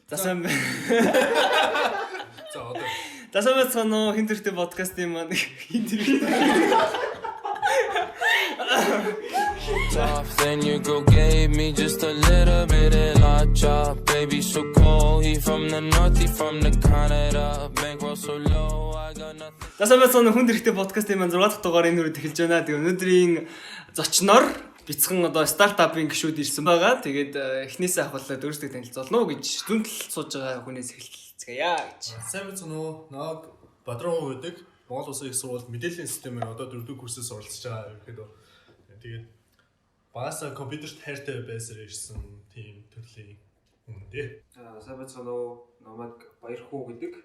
За сайн байна. За одоо. За сайн байна уу? Хин төртэй подкастын маань хин төртэй. Then your girl gave me just a little bit of la chop. Baby so cold, he from the north, he from the Canada. Bankroll so low, I got nothing. За сайн байна уу? Хүн төртэй подкастын маань 6 дахь дугаар энэ үрээд эхэлж байна. Тэгээ өнөөдрийн зочноор бяцхан одоо стартапын гишүүд ирсэн байгаа. Тэгээд эхнээсээ ахвалаад өөрсдөө танилцуулна уу гэж дүндэл сууж байгаа хүнээс эхэлцгээе гэж. Сайн байна уу? Наг Бадруу гэдэг Монгол Улсын их сургууль мэдээллийн системээр одоо 4-р курсээс оролцож байгаа ерөөхдөө. Тэгээд багасаа компьютерт хайртай байсаар ирсэн тийм төрлийн хүн дээ. Сайн байна уу? Намайг Баярхуу гэдэг.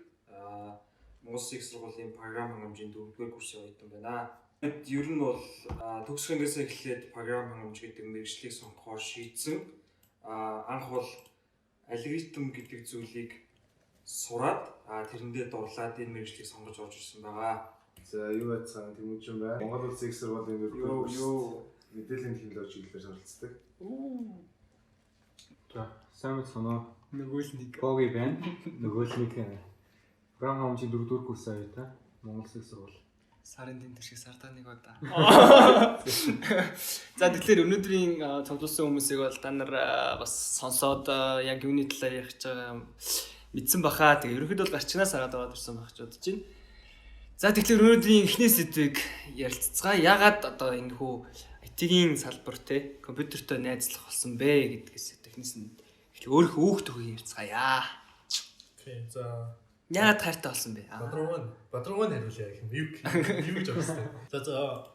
Монгол Улсын их сургуулийн програм хангамжийн 4-р курсын оюутан байна. Ер нь бол төгсгөөс эхлээд програм хангамж гэдэг мэргэжлийг сонгохоор шийдсэн. Анх бол алгоритм гэдэг зүйлийг сураад тэрэндээ дурлаад энэ мэргэжлийг сонгож орж ирсэн байгаа. За юу байцгаана Тэмүүжин байна. Монгол Улсын их сургуулийн мэдээллийн технологи чиглэлээр суралцдаг. За сайн байна уу? Нөгөө л нэг. Боги байна. Нөгөө л нэг програм хэмжээ 4-р курс аяа Монгол Улсын их сургууль. Сарын тэмдэг шиг сартаа нэг удаа. За тэгэхээр өнөөдрийн цуглуулсан хүмүүсийг бол та нар бас сонсоод яг юуны талаар ярих гэж байгаа мэдсэн баха. Тэгээ ерөнхийдөө бол гарчнаас хараад ороод ирсэн байх гэж бодож байна. За тэгэхээр өнөөдрийн эхний сэдвийг ярилццгаая. Ягаад одоо энэ хүү IT-ийн салбар те компьютертой найзлах болсон бэ гэдгээс технээс нь өөрөө өөх төгөө ярьцгаая. Окей. За Ягаад хайртай болсон бэ? Бадруу хариулъя гэх юм. Юу гэж бодсон. За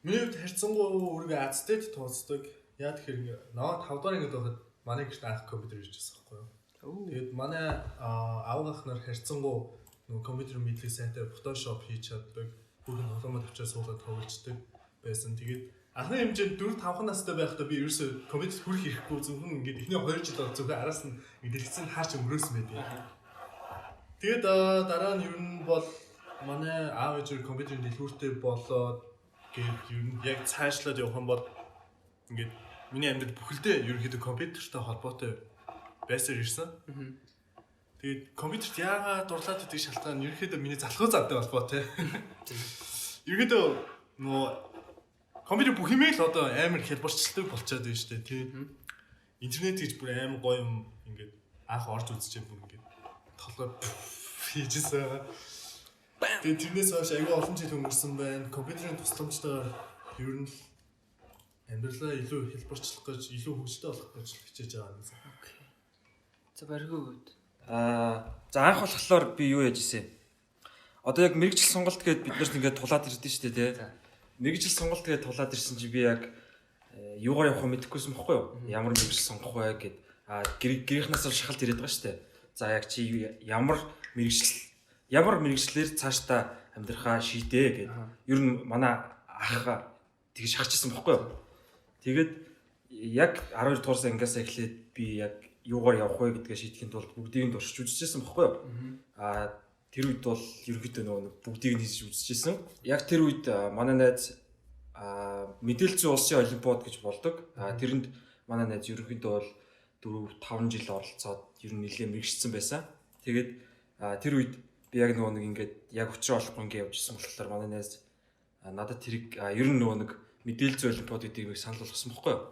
миний хувьд харьцангуй өөрийгөө Азтэд тооцдог. Яа тэгэхээр наа 5 дахь ангид байхад манай гэрт анх компьютер ирж байсан байхгүй юу. Тэгээд манай аав ах нар харьцангуй нөгөө компьютер мэдлэг сайтай Photoshop хийж чаддаг. Бүгд тоглоомод авчиж суулгаад тоглолцдог байсан. Тэгээд анхны хэмжээнд 4-5 настай байхдаа би ерөөсөө компьютер хүрэх хэрэггүй зөвхөн ингээд эхний 2 жил зөвхөн араас нь дэлгэцэн хаарч өнгөрөөсөн байдаг. Тэгээд дараа нь ер нь бол манай аав ээж компьютерийн дэлгүүртэй болоод гээд ер нь яг цаашлаад явах юм бол ингээд миний амьдрал бүхэлдээ ерөнхийдөө компьютертэй холбоотой байсаар ирсэн. Тэгээд компьютерт яагаад дурлаад идэх шалтгаан нь ерөнхийдөө миний залхуу завтай холбоотой. Ерөнхийдөө нөгөө компьютер бүх юмээ л одоо амар хялбарчлалтай болчиход байна шүү дээ тий. Интернет гэж бүр амар гоё юм ингээд анх орж үзчихэв бүр ингээд толгой хийжсэн. Тэгээд тэрнээс хойш аягүй олон жил өнгөрсөн байна. Компьютерийн тусламжтайгаар ер нь амьдралаа илүү хэлбэрчлэх гэж, илүү хөгжөлтэй болгох гэж хичээж байгаа юм. Окей. За бариггүй. За анх болохоор би юу яаж ийсэн. Одоо яг мэрэгжил сонголт гээд бид нарт ингээд тулаад ирдэ шүү дээ тий. Мэрэгжил сонголт гээд тулаад ирсэн чи би яг юугаар явах вэ мэдэхгүйсэн бохгүй юу? Ямар мэрэгжил сонгох вэ гэд гэрийнхнээс шахалт ирээд байгаа шүү дээ. За яг чи ямар мэрэгчлэр цаашдаа амьдрахаа шийдээ гэд. Ер нь манай ах тэгж шахажсэн бохгүй юу? Тэгээд яг 12 дугаар ангиас эхлээд би яг юугаар явах вэ гэдгээ шийдэхин тулд бүгдийг нь туршиж үзчихсэн бохгүй юу? Тэр үед бол ерөнхийдөө нөгөө бүгдийг нь хийж үзчихсэн. Яг тэр үед манай найз мэдээлэл зүйн улсын олимпиад гэж болдог. Тэрэнд манай найз ерөнхийдөө бол 4-5 жил оролцоод ер нь нэлээд мэрэгчсэн байсан. Тэгээд тэр үед би яг нөгөө нэг ингээд яг өчрөө олохгүй ингээд явжсэн болохоор манай найз надад тэрийг ер нь нөгөө нэг мэдээлэл зүйн олимпиад гэдгийг санал болгосон бохгүй юу.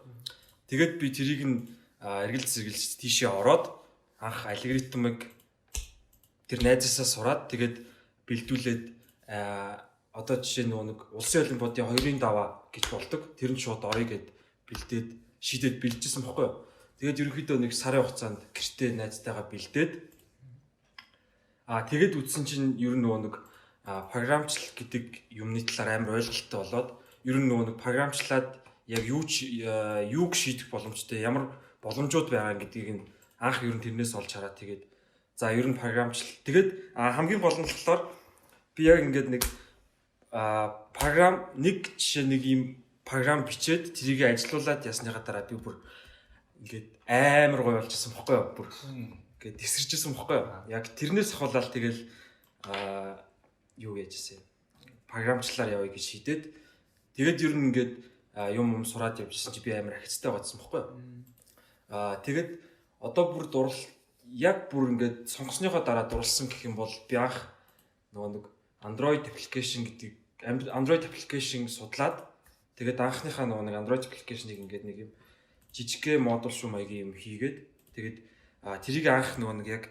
Тэгээд би тэрийг нь эргэлж тийшээ ороод анх алгоритмыг тэр найзаасаа сураад тэгээд бэлдүүлээд одоо жишээ нөгөө нэг улсын олимпиадын 2-ын даваа гэж болдог. Тэр нь шууд орё гэд бэлдээд шийдээд бэлдчихсэн бохгүй юу. Тэгээд ерөнхийдөө нэг сарын хугацаанд гэртээ найзтайгаа бэлдээд тэгээд үтсэн чинь ер нь нөгөө нэг програмчлал гэдэг юмны талаар амар ойлголттой болоод ер нь нөгөө нэг програмчлаад яг юуг шийдэх боломжтой ямар боломжууд байгаа гэдгийг нь анх ер нь тэрнээс олж хараад тэгээд за ер нь програмчлал тэгээд хамгийн гол нь болохоор би яг ингээд нэг програм нэг жишээ нэг юм програм бичээд тэрийг ажилуулад ясныхаа дараа би бүр ингээд амар гоё болчихсон бохгүй юу бүр ингээд тесэрчсэн бохгүй юу яг тэрнээс ахуулаад тэгэл юу яажсэн програмчлалаар явъя гэж шийдээд тэгээд ер нь ингээд юм сураад явжсэн чи би амар ахицтай бодсон бохгүй юу тэгээд одоо бүр яг бүр ингээд сонгосныхоо дараа дурлсан гэх юм бол би анх нөгөө нэг Android application гэдэг Android application судлаад тэгээд анхныхаа нөгөө нэг Android application-ыг ингээд нэг юм жижигхэн модуль шүү маягийн юм хийгээд тэгээд тэрийг анх нөгөө нэг яг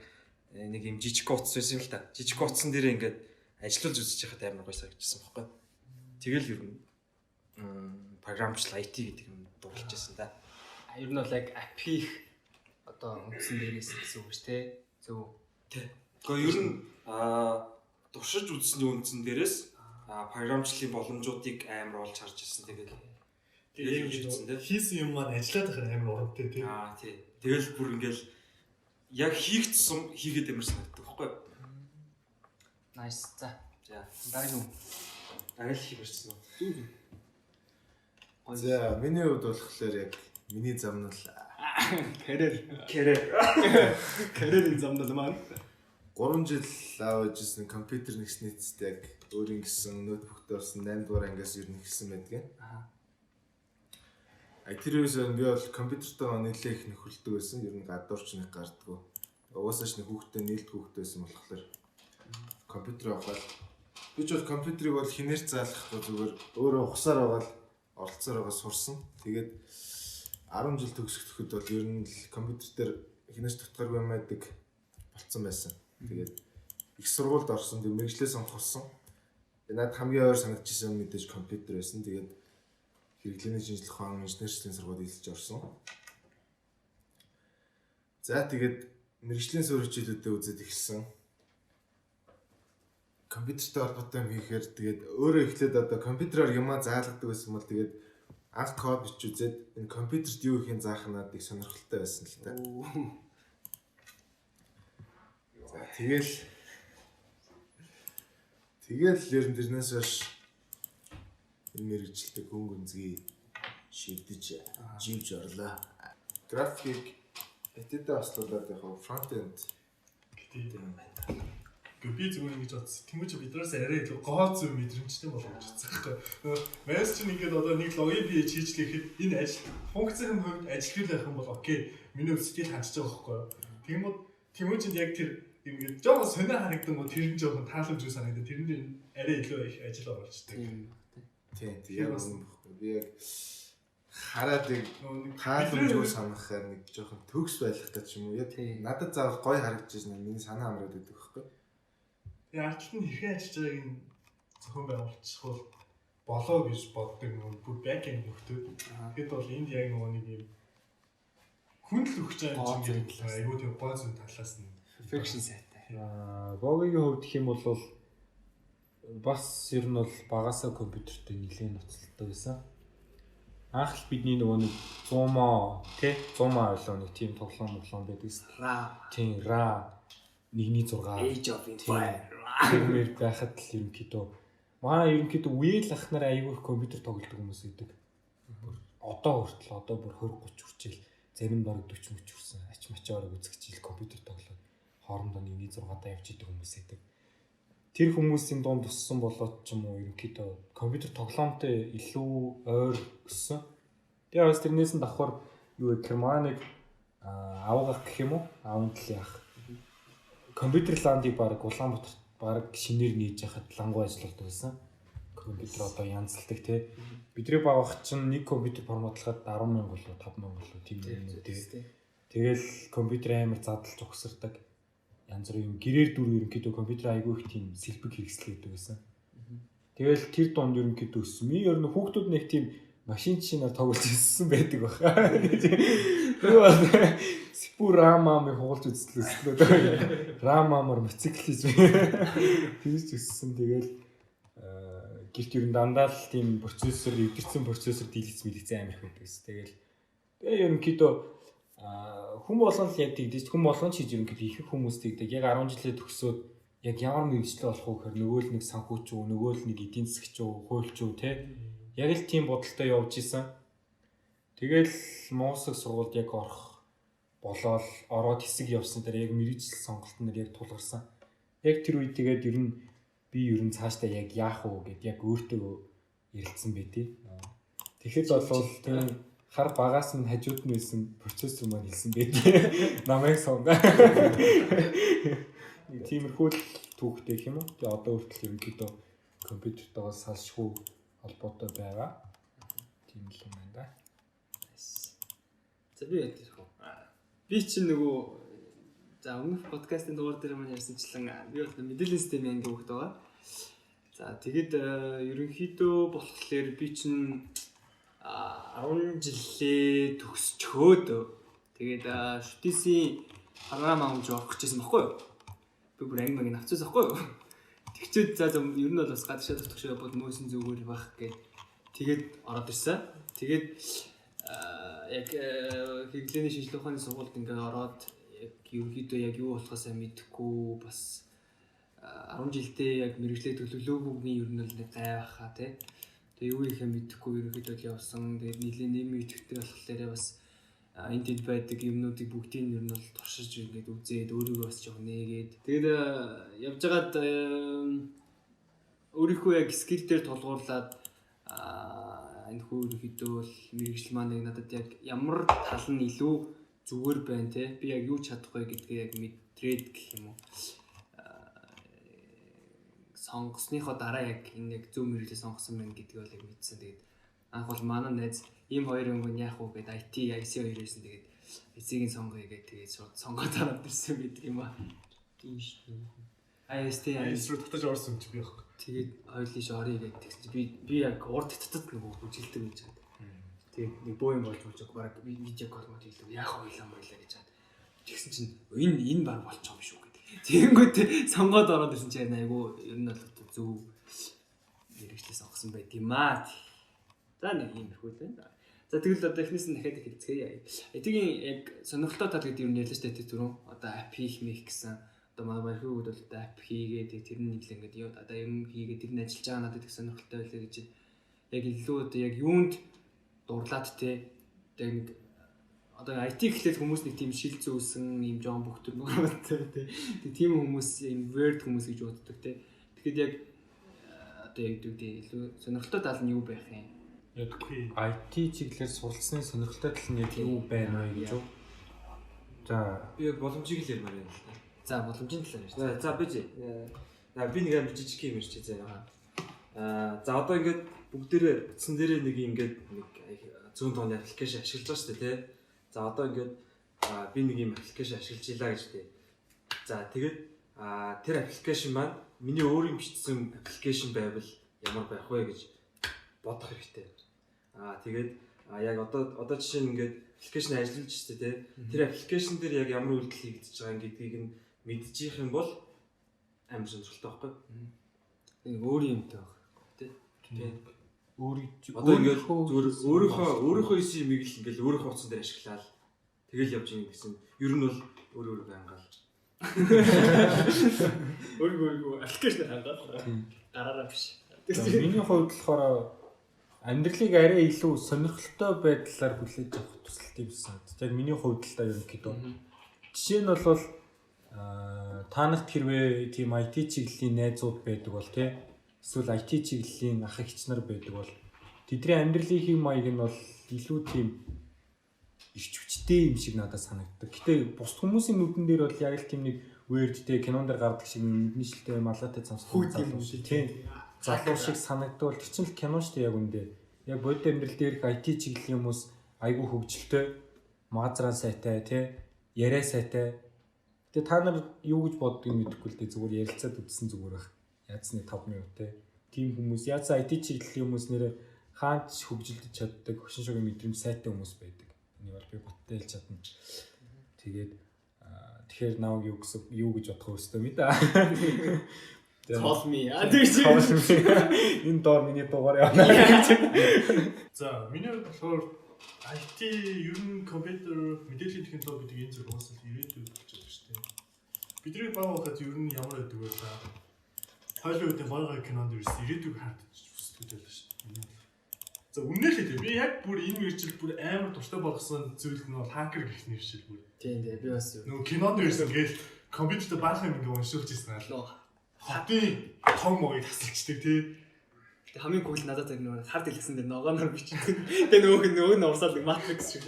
нэг юм жижиг утас байсан юм л та. Жижиг утсан дээр ингээд ажиллуулж үзэж байхад амар гоё санагдчихсан байхгүй. Тэгэл ер нь програмчлал IT гэдэг юм дурлаж байсан да. Ер нь бол яг app хийх одоо үндсэн дээрээс гэсэн үг шүү дээ. Зөв. Тий. Гэхдээ ер нь туршиж үзсний үндсэн дээрээс програмчлалын боломжуудыг амар олж харж ирсэн. Тэгээд хийсэн юм маань ажиллаад байхад амар урамтай тий. Тий. Тэгэл бүр ингээл яг хийх тусам хийгээд амар санагддаг байхгүй. Nice. За. Дараагийн юм. Арай л хиймэрсэн үү? За миний хувьд болохоор яг миний зам нь л карьерийн замнал маань 3 жил аважсэн компьютер нэгснээцтэй яг өөрийн гэсэн ноутбуктээ орсон 8 дугаар ангиас ер нь эхэлсэн байдаг. Тэр үеэс би бол компьютертэй нэлээд их нөхөлдөг байсан. Ер нь гадуурч нэг гардггүй. Угаасаа ч нэг хүүхдээ нээлт хүүхдээ байсан болохоор компьютер авахад би ч бол компьютерийг бол хинээр заалахгүй зүгээр өөрөө ухсаар байгаа л оролцоор байгаа сурсан. Тэгээд 10 жил төгсөхдөө бол ер нь л компьютер дээр хинээс тутгаргүй юм байдаг болцсон байсан. Тэгээд их сургуульд орсон, тэг мэрэгчлээ сонгосон. Надад хамгийн ойр санагдчихсан юм мэдээж компьютер байсан. Тэгээд хэрэглээний шинжилгээ ухаан инженерийн сургуульд хэлж орсон. За тэгээд мэрэгжлийн суурь хичээлүүдэд үзээд эхэлсэн. Компьютертэй холбоотой юм хийхээр тэгээд өөрөө эхлээд одоо компьютероор юмаа заалгадаг байсан бол тэгээд анх код бич үзээд энэ компьютерт юу хийх заах надад их сонирхолтой байсан л та. За тэгэл ер нь тэрнээс хойш энэ мэрэгчлээ хүн гүнзгий шийдэж живж орлоо. График этэдэ аслуулаад яг фронт энд гэдэг юм байна. Би зүгээр ингэж бодсон. Тэмүүч биднээс арай илүү гоо зүй мэдрэмжтэй болгож чадсан байхгүй. Мэс чинь ингээд одоо нэг логин пэйж хийжлэхэд энэ ажил функцийн хувьд ажилгүй байх юм бол окей. Миний сэтгэл хандж байгаа байхгүй. Тэмүүчэнд яг тэр ингээд жоохон сонио харагдан гоо тэр нь жоохон тааламжгүй санагдав. Тэрний арай илүү их ажил оруулждаг. Тийм яг юм байхгүй. Би яг хараад тааламжгүй санахаар нэг жоохон төгс байх гэж юм уу. Яг надад заавал гоё харагдаж байна. Миний санаа амраад байдаг байхгүй. Ардлт нь хэрхэн ажиллаж байгааг нь зөвхөн байгуулчих болоо гэж боддог нөгөө бүр бэкэнд нөхдөд. Тэгэхэд бол энд яг нөгөө нэг юм хүндэл өгч байгаа юм чинь айгүй тийм гоо зүйн талаас нь perfection сайтай. Богийн хувьд гэх юм бол бас ер нь бол багасаа компьютертэй нэлээд ноцтолтой байсан. Анх л бидний нөгөө нэг 100 маа ойлоо нэг тийм тоглоом байдаг гэсэн. Тийм ра 1.6 Age of Empires тэрмээр байхад л ерөнхийдөө манай ерөнхийдөө үеэл ахнаар аягүй их компьютер тоглодог хүмүүс идэг. Одоо хүртэл одоо бүр 20 30 хүрчээл зарим баг 40 30 хүрсэн ач мачаар үзэгчил компьютер тоглоод хоорондоо 1.6 даа явж идэг хүмүүс идэг. Тэр хүмүүсийн дунд туссан болоод ч юм уу ерөнхийдөө компьютер тоглоомтой илүү ойр өссөн. Тэгээ бас тэрнээс нь давхар юу гэх юм аа нэг авгах гэх юм уу? Аавд л яах. Компьютер ландыг баг Улаанбаатарт баг шинээр нээж яхад лангуу ажилладаг байсан. Компьютер одоо янзлдаг тий. Бидний багах чинь нэг компьютер форматлахад 10,000 болоо 5,000 болоо тийм юм үү тий. Тэгэл компьютер амар задлж угсардаг. Янз бүрийн гэрээр дүр ерөнхийдөө компьютер айгүй их тийм сэлбэг хэрэгсэл гэдэг байсан. Тэгэл тэр донд ерөнхийдөө өссөн. Миний ер нь хүүхдүүд нэг тийм машин чинаар тоглож ирсэн байдаг баха. Сипу рамамыг хуулж үзлээ. Рамамаар моциклизм. Тэгж өссөн. Тэгэл гэрт ер нь дандаа л тийм процессор, эвдэрсэн процессор дийлэц мэлэцэн амирх байдаг гэсэн. Тэгэл ерөнхийдөө хүн болгон л яг тэгдэж хүн болгон ч хийж ерөнхийдөө их хүмүүс тэгдэг. Яг 10 жилээ төгсөөд яг ямар мэргэжлээ болох вэ гэхээр нөгөө л нэг санхүүч үү, нөгөө л нэг эдийн засгч үү, хуульч үү те. Яг л тийм бодолтой явж исэн. Тэгэл Монгол сургуульд яг орох болоод ороод хэсэг явсан дээр яг мэргэжил сонголтын дээр яг тулгарсан. Яг тэр үед тэгээд ер нь цаашдаа яг яах вэ гэд яг өөртөө ярилцсан байдээ. Тэгэхэд бол тийм хар багаас нь хажууд нь байсан процессор маань хэлсэн байдаг. Намайг сонга. Тиймэрхүү түүхтэй юм уу? Тэгээ одоо хүртэл ерөнхийдөө компьютертойгоо салшгүй холбоотой байгаа. Тийм л юм байна да. За би ядчих уу. Би чинь нөгөө за өмнөх подкастын дугаар дээр маань ярьсанчлан би бол мэдээллийн системийн анги хөгт байгаа. За тэгэд ерөнхийдөө болохоор би чинь 10 жилээ төгсчөөд тэгээд шүтээсийн програм амж орох гэжсэн баггүй юу? Би бүр анги маяг авчихсан баггүй юу? Тэгчээд за ер нь бол бас гадагшаа төгсөж бод нөөсөн зүгээр байх гэ. Тэгээд ороод ирсэн. Тэгээд яг хэрэглээний шинжилгээ ухааны сургуульд ингээ ороод яг ерөнхийдөө яг юу болохоосаа мэдэхгүй бас 10 жилдээ яг мэрэгчлээ төлөвлөөгүйгийн ер нь л нэг гай байхаа тий. Тэгээ юу ихэ мэдэхгүй ерөнхийдөө л явсан. Тэгээд нийлээ нэмийн идэвхтэй болохоор бас энд тэнд байдаг юмнуудыг бүгдийг ер нь бол туршиж ингээд үзээд өөрийгөө бас жоох нээгээд тэгээд явж байгаад өөрийнхөө яг скил дээр тулгуурлаад энэ хүү ерөнхийдөө бол мэрэгжил маань надад яг ямар тал нь илүү зүгээр байна те би яг юу чадах вэ гэдгээ яг мэдрээд гэх юм уу сонгосныхоо дараа яг энэ яг зөв мэрэгжил сонгосон байна гэдгийг бол яг мэдсэн. Тэгээд анх бол манай найз ийм хоёр өнгөн яах вэ гэдэг IT IC2 байсан. Тэгээд эцгийн сонгоё гэдэг тэгээд шууд сонгоод хараад ирсэн гэдэг юм аа. Тийм шүү. IST руу татаж орсон юм чи би яах вэ? Тэгээд хоёулын шорыг гэдэг тэгсэн чи би яг урд татад нөгөө бүжгэлдэг гэж байна. Тэгээд нэг боо юм болж баг видео кол мод хэлдэг яах ойлаа мойлаа гэж байна. Тэгсэн чинь энэ баг болчих юм шүү гэдэг. Тэгэнгүүт сонгоод ороод ирсэн чи айгу ер нь бол зөв мэрэгчлээ сонгосон байт юм аа. За нэг юм их үл байна. За тэгэл одоо эхнээс нь дахиад хэлцгээе. Эдгийн яг сонирхолтой тал гэдэг юм ярьлаа шүү дээ түрүүн. Одоо ап хийх мэх гэсэн. Одоо манай хүүд бол одоо ап хийгээд тэр нь нэг л ингээд одоо юм хийгээд тэр нь ажиллаж байгаа надад их сонирхолтой байлаа гэж яг илүү одоо яг юунд дурлаад те яг нэг одоо IT гэхлээр хүмүүс нэг тийм шил зөөсөн юм жоон бөхтөр нүгтэй те тийм хүмүүс юм word хүмүүс гэж боддог те. Тэгэхэд яг одоо яг илүү сонирхолтой тал нь юу байх юм? Яг IT чиглэлээр суралцсны сонирхолтой тал нь яг юу байна вэ гэж үү? За би яг боломжийг л ярмаар байна л да. За боломжийн талаар ярьж. За би нэг амар жижиг юм ярьчих заяа. За одоо ингээд бүгдээрээ утсан дээрээ нэг ингээд нэг зүүн тооны аппликейшн ашиглаж байгаа шүү дээ тий. За одоо ингээд би нэг юм аппликейшн ашиглаж илаа гэж тий. За тэгээд тэр аппликейшн маань миний өөрийн бичсэн аппликейшн байвал ямар байх вэ гэж бодох хэрэгтэй. Тэгээд яг одоо жишээ нь ингээд аппликейшн ажиллаж шүү дээ тий. Тэр аппликейшн дээр яг ямар үйлдэл хийгдэж байгаа гэдгийг нь мэдчих юм бол амар сонирхолтой байхгүй. Нэг өөр юмтай байх тий. Одоо ингээд зүгээр өөрийнхөө хийсэн юмыг л ингээд өөрийнхөө утсан дээр ашиглаад тэгэл явж ийн гэсэн. Ер нь бол өөрийгөө хангаалж. Өөрийгөө аппликейшн хангаал. Гараараа биш. Миний хувьд болохоор амьдралыг арай илүү сонирхолтой байдлаар хүлээж авах туслалт юм санагдав. Яг миний хувьд л та ерөнхийдөө. Жишээ нь бол та нарт хэрвээ тийм IT чиглэлийн найзууд байдаг бол тий эсвэл IT чиглэлийн ах эгч нар байдаг бол тэдний амьдралын хэв маяг нь бол илүү тийм ирч хүчтэй юм шиг надад санагддаг. Гэтэ бус хүмүүсийн нүдэн дээр бол яг л тийм нэг word-тэй кинон дээр гардаг шиг нүдний шилтэй малгайтай цамцтай залуу шиг тий залуу шиг санагдвал тэр чинь л кино шүү дээ яг үндэ. Яг бодит амьдрал дээрх IT чиглэлийн хүмүүс айгүй хөгжилтэй, маазраа сайтай тий яриа сайтай. Тэгээ та нар юу гэж боддгийг мэдэхгүй л дээ зүгээр ярилцаад үзсэн зүгээр байх. Яадсны 5 минут те. Тим хүмүүс яадсан IT чиглэлийн хүмүүс нэрээ хаач хөгжилдөж чаддаг, хөшин шогийн мэдрэмж сайтай хүмүүс байдаг. Энийг бол би боттой хэлж чадна. Тэгээд тэгэхээр наваг юу гэж бодох вэ мэдээ. Call me. Энэ доор миний дугаар явна гэж. За миний болохоор IT ер нь компьютер мэдээллийн технологи гэдэг энэ зэрэг уус л ирээдүйд болж байгаа шүү дээ. Бидний баг хахад ер нь ямар байдаг вэ та? Холливуудын гой кинонд ирсэн ирээдүйг хардаж хүсдэг байлаа шүү дээ. За үнэн л дээ. Би яг бүр энэ мэржил бүр амар дуртай болгосон зүйл нь бол хакер гэх нэршил бүр. Тийм дээ би бас нөгөө кинонд ирсэн гээл компьютерт баахан ингээ уншуулж ирсэн аа. Хотын том могийг тасалчдаг тий. Тэг хамгийн cool надад тэр нэг хард хэлсэн дээр ногооноор бичсэн. Тэг нөгөө нь урсаад нэг Matrix шиг.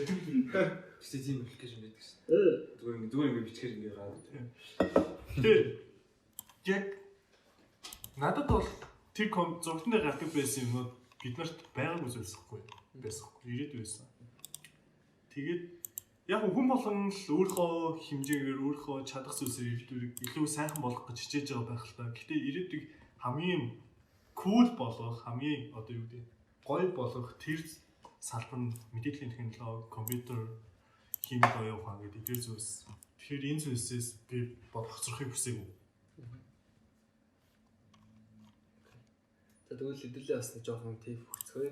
Гэхдээ тийм аппликейшн байдаг шээ. Зүгээр ингэ бичгээр ингэ гараад. Тэр яг надад бол тэр зургатны гардаг байсан юмнууд биднэрт байгаагүй зүйлсэхгүй байсан. Ирээд байсан. Тэгээд яг хүн болгон л өөрийнхөө хэмжээгээр өөрийнхөө чадах зүйлсээр илүү сайхан болгох гэж хичээж байгаа байх л та. Гэтэ ирээдүйг хамгийн кул болгох, хамгийн одоо юу гэдэг гоё болгох тэр салбар нь мэдээллийн технологи, компьютер, химик оюун ухаан гэдэг тэр зүйлс. Тэгэхээр энэ зүйлсээс би бодлогоцрохыг хүсээгүй. За тэгвэл хэдүүлээ бас нэг жоохон тип хүрцгөөе.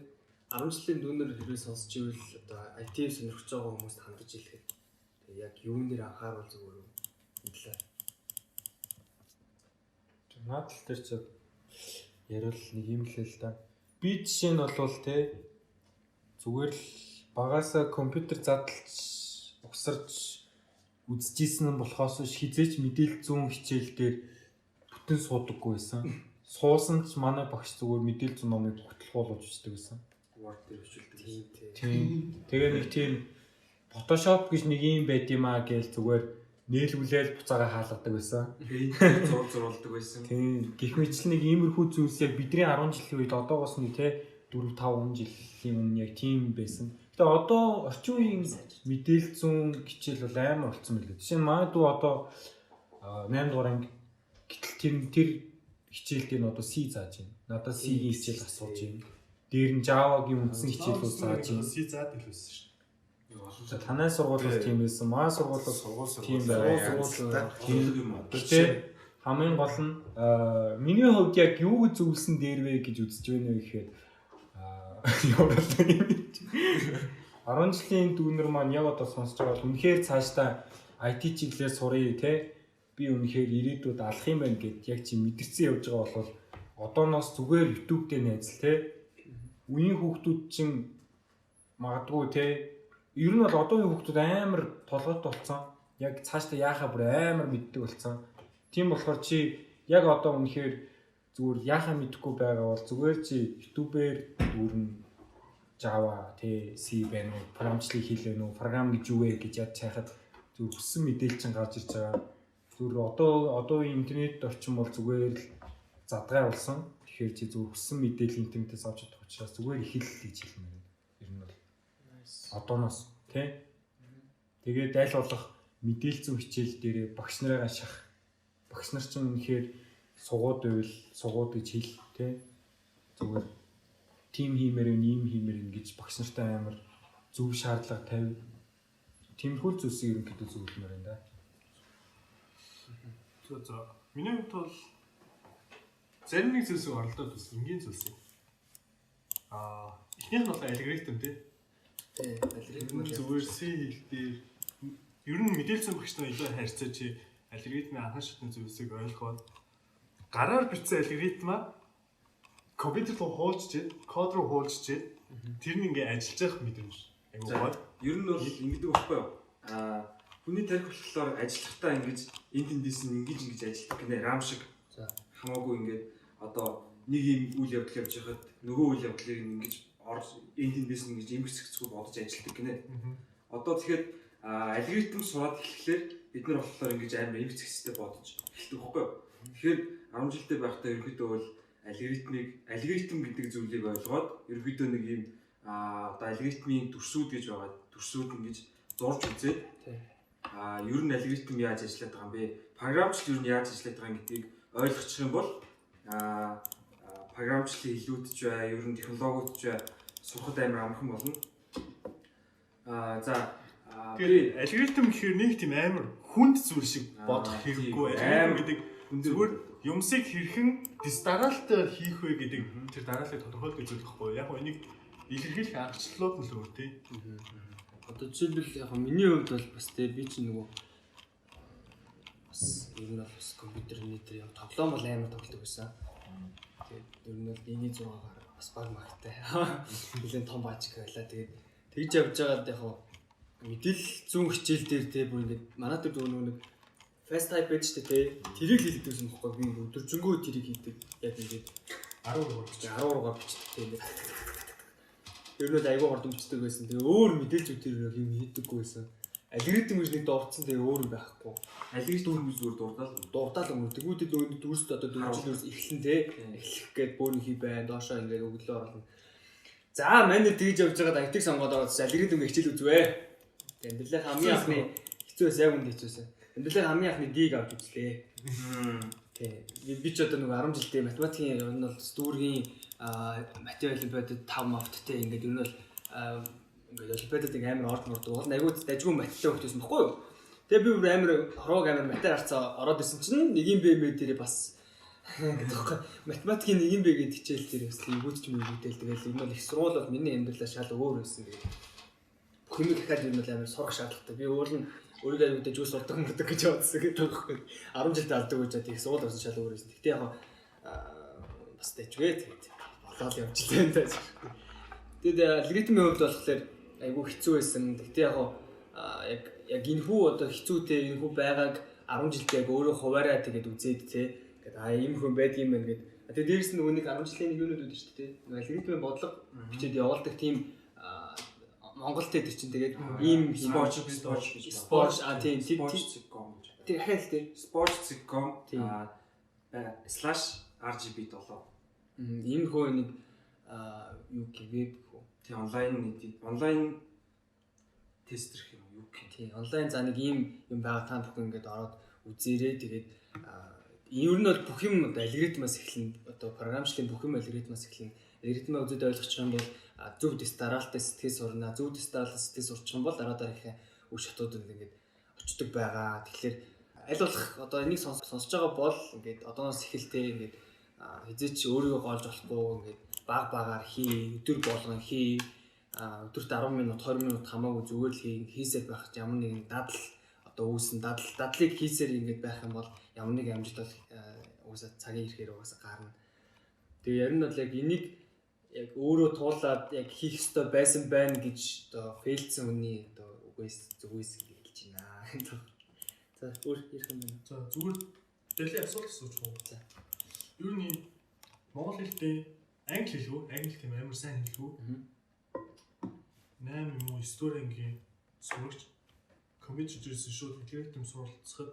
10 жилийн дүүнээр хэрвээ сонсч ивэл одоо IT сонирхож байгаа хүмүүст хандаж хэлэхэд тэгээ яг юунээр анхааруул зүгээр үү? Мэдлээ. Наад л тэр чинь ярил нэг юм л л да. Би жишээ нь бол те зүгээр л багаасаа компьютер задлж угсарч үзчихсэн нь болохоос хизээч мэдээлэл зүүн хичээл дээр бүтэн суудаггүй байсан. Суусан ч манай багш зүгээр мэдээлэл зүүн номыг бүтлгуулж үздэг байсан. Word дээр бичүүлдэг. Тийм. Тэгээ нэг тийм Photoshop гэж нэг юм байд юм аа гээл зүгээр нээлгүүлээл буцаага хаалгадаг байсан. Пейнтээр зурулдаг байсан. Тийм. Гэх мэтлэн нэг иймэрхүү зүйлс яг бидний 10 жилийн үед одоогоос нэг те 4-5 жилийн өмнө яг тийм байсан. Гэтэ одоо орчин үеийн мэдээлэл зүүн хичээл бол амар болцсон байлээ. Жишээ нь манай дүү одоо 8 дугаар анги гэтэл тэр хичээл дээр одоо C зааж байна. Надад C-ийн хичээл асууж байна. Дээр нь Java-гийн үндсэн хичээлүүд зааж байна. C заад л байсан шүү. За танай сургуулиуд тийм байсан. Манай сургуулиуд тийм байна. Тийм юм. Гэтэ хамгийн гол нь миний хувьд яг юу гэж зөвлөсөн дээр вэ гэж үзэж байна вэ гэхээр явуулдаг юм. 10 жилийн дүүнер маань яг одоо сонсож байгаа бол үнэхээр цаашдаа IT чиглэлээр сурыг те би үнэхээр ирээдүйд алах юм байна гэд яг чи мэдэрсэн явж байгаа бол одооноос зүгээр YouTube дээр найзал те үеийн хүүхдүүд чинь магадгүй те ер нь бол одоогийн хүүхдүүд амар толгойд болцсон. Яг цаашдаа яахаа бүр амар мэддэг болцсон. Тийм болохоор чи яг одоо үнэхээр зүгээр яахаа мэдэхгүй байгаа бол зүгээр чи YouTube-ээр дүүрэн Java, C байна уу, програмчлалыг хийлээ нүү, програм гэж юу вэ гэж яд чахад зүгээр хүссэн мэдээлэл чинь гарч ирж байгаа. Зүгээр одоо интернет орчин бол зүгээр л задгай болсон. Тэгэхээр чи зүгээр хүссэн мэдээлэл интернетээс авч чадах учраас зүгээр их л гэж хэлнэ. Ер нь бол одооноос тий. Тэгээд аль болох мэдээлэл зүйн хичээл дээр багш нараа шах. Багш нар чинь үнэхээр сугууд байвал сугууд гэж хэл тий. Зүгээр тим хиймээр юм хиймээр ингэж багш нартай амар зөв шаардлага тавь. Тэмхүүл зүйлсийг ерөнхийдөө зөвлөмөр юм да. За миний хувьд бол зарим нэг зүйлсийг оролдоод бас энгийн зүйлсийг эхнийх нь бол алгоритм тий. Алгоритм зүгээр C хэлээр ер нь мэдээлсэн багш нар илүү харьцаа чи алгоритмын анхан шатны зүйлсийг ойлгоод гараар бичсэн алгоритмаа компьютер руу хуулж, код руу хуулж тэр нь ингээ ажиллаж явах мэдрэмж. Айгуу гоо. Ер нь бол ингэдэг байхгүй юу? Хүний тарих болохоор ажиллахтаа ингэж энд тэндээс нь ингэж ажилладаг гинэ рам шиг. За хамаагүй ингээд одоо нэг юм үйл явдал явж байхад нөгөө үйл явдлыг ингэж энд тэндээс нь ингэж эмгэж зэгцгүй бодож ажилладаг гинэ. Одоо тэгэхээр алгоритм сураад эхлэхээр бид нар болохоор ингэж амар эмгэж зэгцтэй бодож эхэлдэг байхгүй юу? Тэгэхээр 10 жилдээ байхдаа ерөнхийдөө бол алгоритм гэдэг зүйлийг ойлгоод ерөнхийдөө нэг юм одоо алгоритмын төрсүүд гэж байгаа. Төрсүүд ингэж зурж үзээд ер нь алгоритм яаж ажилладаг байгаа юм бэ? Програмчлал ер нь яаж ажилладаг байгаа гэдгийг ойлгочих юм бол програмчлалын илүүдж бай, ер нь технологиуд бай сурахад амар амархан болно. За тэгээд алгоритм гэхээр нэг тийм амар хүнд зүйл шиг бодох хэрэггүй. Алгоритм гэдэг зүгээр юмсыг хэрхэн дараалтаар хийх вэ гэдэг тэр дарааллыг тодорхойлдог зүйл байхгүй яг энийг илэрхийлэх аргачлалууд нь л өөр тий. Одоо жишээлбэл яг миний хувьд бол бас тий би чинь нөгөө бас ер нь бас компьютерний дээр яг тоглоом бол амар тоглодог байсан. Тэгээд ер нь бол эний 6-аар бас баг магтай. Нэлээд том баажиг байлаа. Тэгээд тэгж явж байгаад яг мэдээлэл зүүн хичээл дээр тий бүр ингээд манай дээр нөгөө нэг fast type байж тээ тэрийг хийдэг юм баггүй би өдөржингөө тэрийг хийдэг яг ингээд 10 руугаар бичиж. 10 руугаар бичдэг тийм ингээд. Ер нь бол айгүй хурдан бичдэг байсан. Тэгээ өөр мэдээлэлүүд тэр юм хийдэггүй байсан. Алгоритм гэж нэг дурдсан тэгээ өөр байхгүй. Алгоритм зүгээр дурдаад Дурдаад өнгө тэгвэл өөд дүрст одоо 4 жилээс эхлэн те эхлэх гээд бөөнх хий бай доошоо ингээд өглөө оруулна. За манай тэгж явж байгаад айтыг сонгоод ороод алгоритм хичээл үзвэ. Амьдралын хамгийн анхны хэцүүс яг үнд хэцүүсэн. Амьдралын хамгийн анхны дийг авч үзлээ. Тийм. Би ч одоо нэг 10 жилдээ математикийн ер нь бол стүүргийн материал бодод 5 мафттэй ингээд ер нь бол ингээд олимпиадад амар орд мордог. Уул айгүй дажгүй маттай хөлтөөсөн баггүй юу? Тэгээ би бүр амар хорог амар матер харцаа ороод исэн чинь нэг юм бэ дээр бас гэдэг математикийн нэг юм бэ гэдэг хичээл дээр бас эвгүүч юм мэдэл тэгэл энэ бол их сургууль бол миний амьдралаа шал өөр байсан гэдэг. Бүх юм дахиад юм бол амар сурах шаардлагатай. Би өөр нь өөрийгөө аюултай жүүс урдаг мөрдөг гэж бодсон гэдэг байхгүй. 10 жилдээ алдаг гэж их сургууль орсон шал өөр байсан. Гэтэ яг бас дэжгээ тэгээд болоод явж байгаа юм даа. Тэгээд алгоритмын хувьд болохоор айгүй хэцүү байсан. Гэтэ яг энэ хүү одоо хэцүүтэй энэ хүү байгааг 10 жилдээ яг өөрөө хуваараа тэгээд үзээд те. Ингээд ийм хүн байдаг юм байна гэд. Тэгээд дээрэс нь нөгөө нэг 10 жилийн нэг юунууд үүдэн шүү дээ. Алгоритмын бодлого бичээд явуулдаг тийм Монголд дээр чинь тэгээд ийм спорт тийм спорт.com тэр хайл дээр sport.com /RGB7 ийм хөө нэг юу гэвэб хөө. Тий онлайн тестер гэх юм юу гэх. Тий онлайн за нэг ийм юм байгаа та бүхэн ингээд ороод үзээрэй. Тэгээд ер нь бол бүх юм алгоритмаас эхэлнэ. Одоо програмчлалын бүх юм алгоритмаас эхэлнэ. Алгоритмаа үзээд ойлгочих юм бол зөв дистаралтай сэтгэл сурна. Зөв дистаралтай сэтгэл сурчих юм бол дараа дараагийн үе шатуудад ингээд очдог байгаа. Тэгэхээр аль болох одоо энийг сонсож байгаа бол ингээд одооноос эхэлтэй ингээд хизээч өөрийгөө голж болохгүй ингээд багаар хий, өдөр болгон хий, өдөрт 10 минут, 20 минут хамаагүй зүгээр л хийсээр байх ямар нэгэн дадал одоо үүсэн дадлыг хийсээр ингээд байх юм бол ямар нэг амжилт бол уусаа цагийн ирэхээр уусаа гарна. Тэгээ ярь нь бол яг энийг яг өөрөө туулаад яг хийх ёстой байсан байна гэж одоо фейлдсэн хүний одоо үгээс зүгээс хэлж байна. За өөр ярих юм байна. За зүгээр дэлхийн асуулт асууж байгаа. За. Юу нэг монгол хэлтэй англи хэл үү? Англи тийм амар сайн хэл үү? 8 юм уу историйн сурагч компьютер зүйлсэн шууд алгоритм суралцахад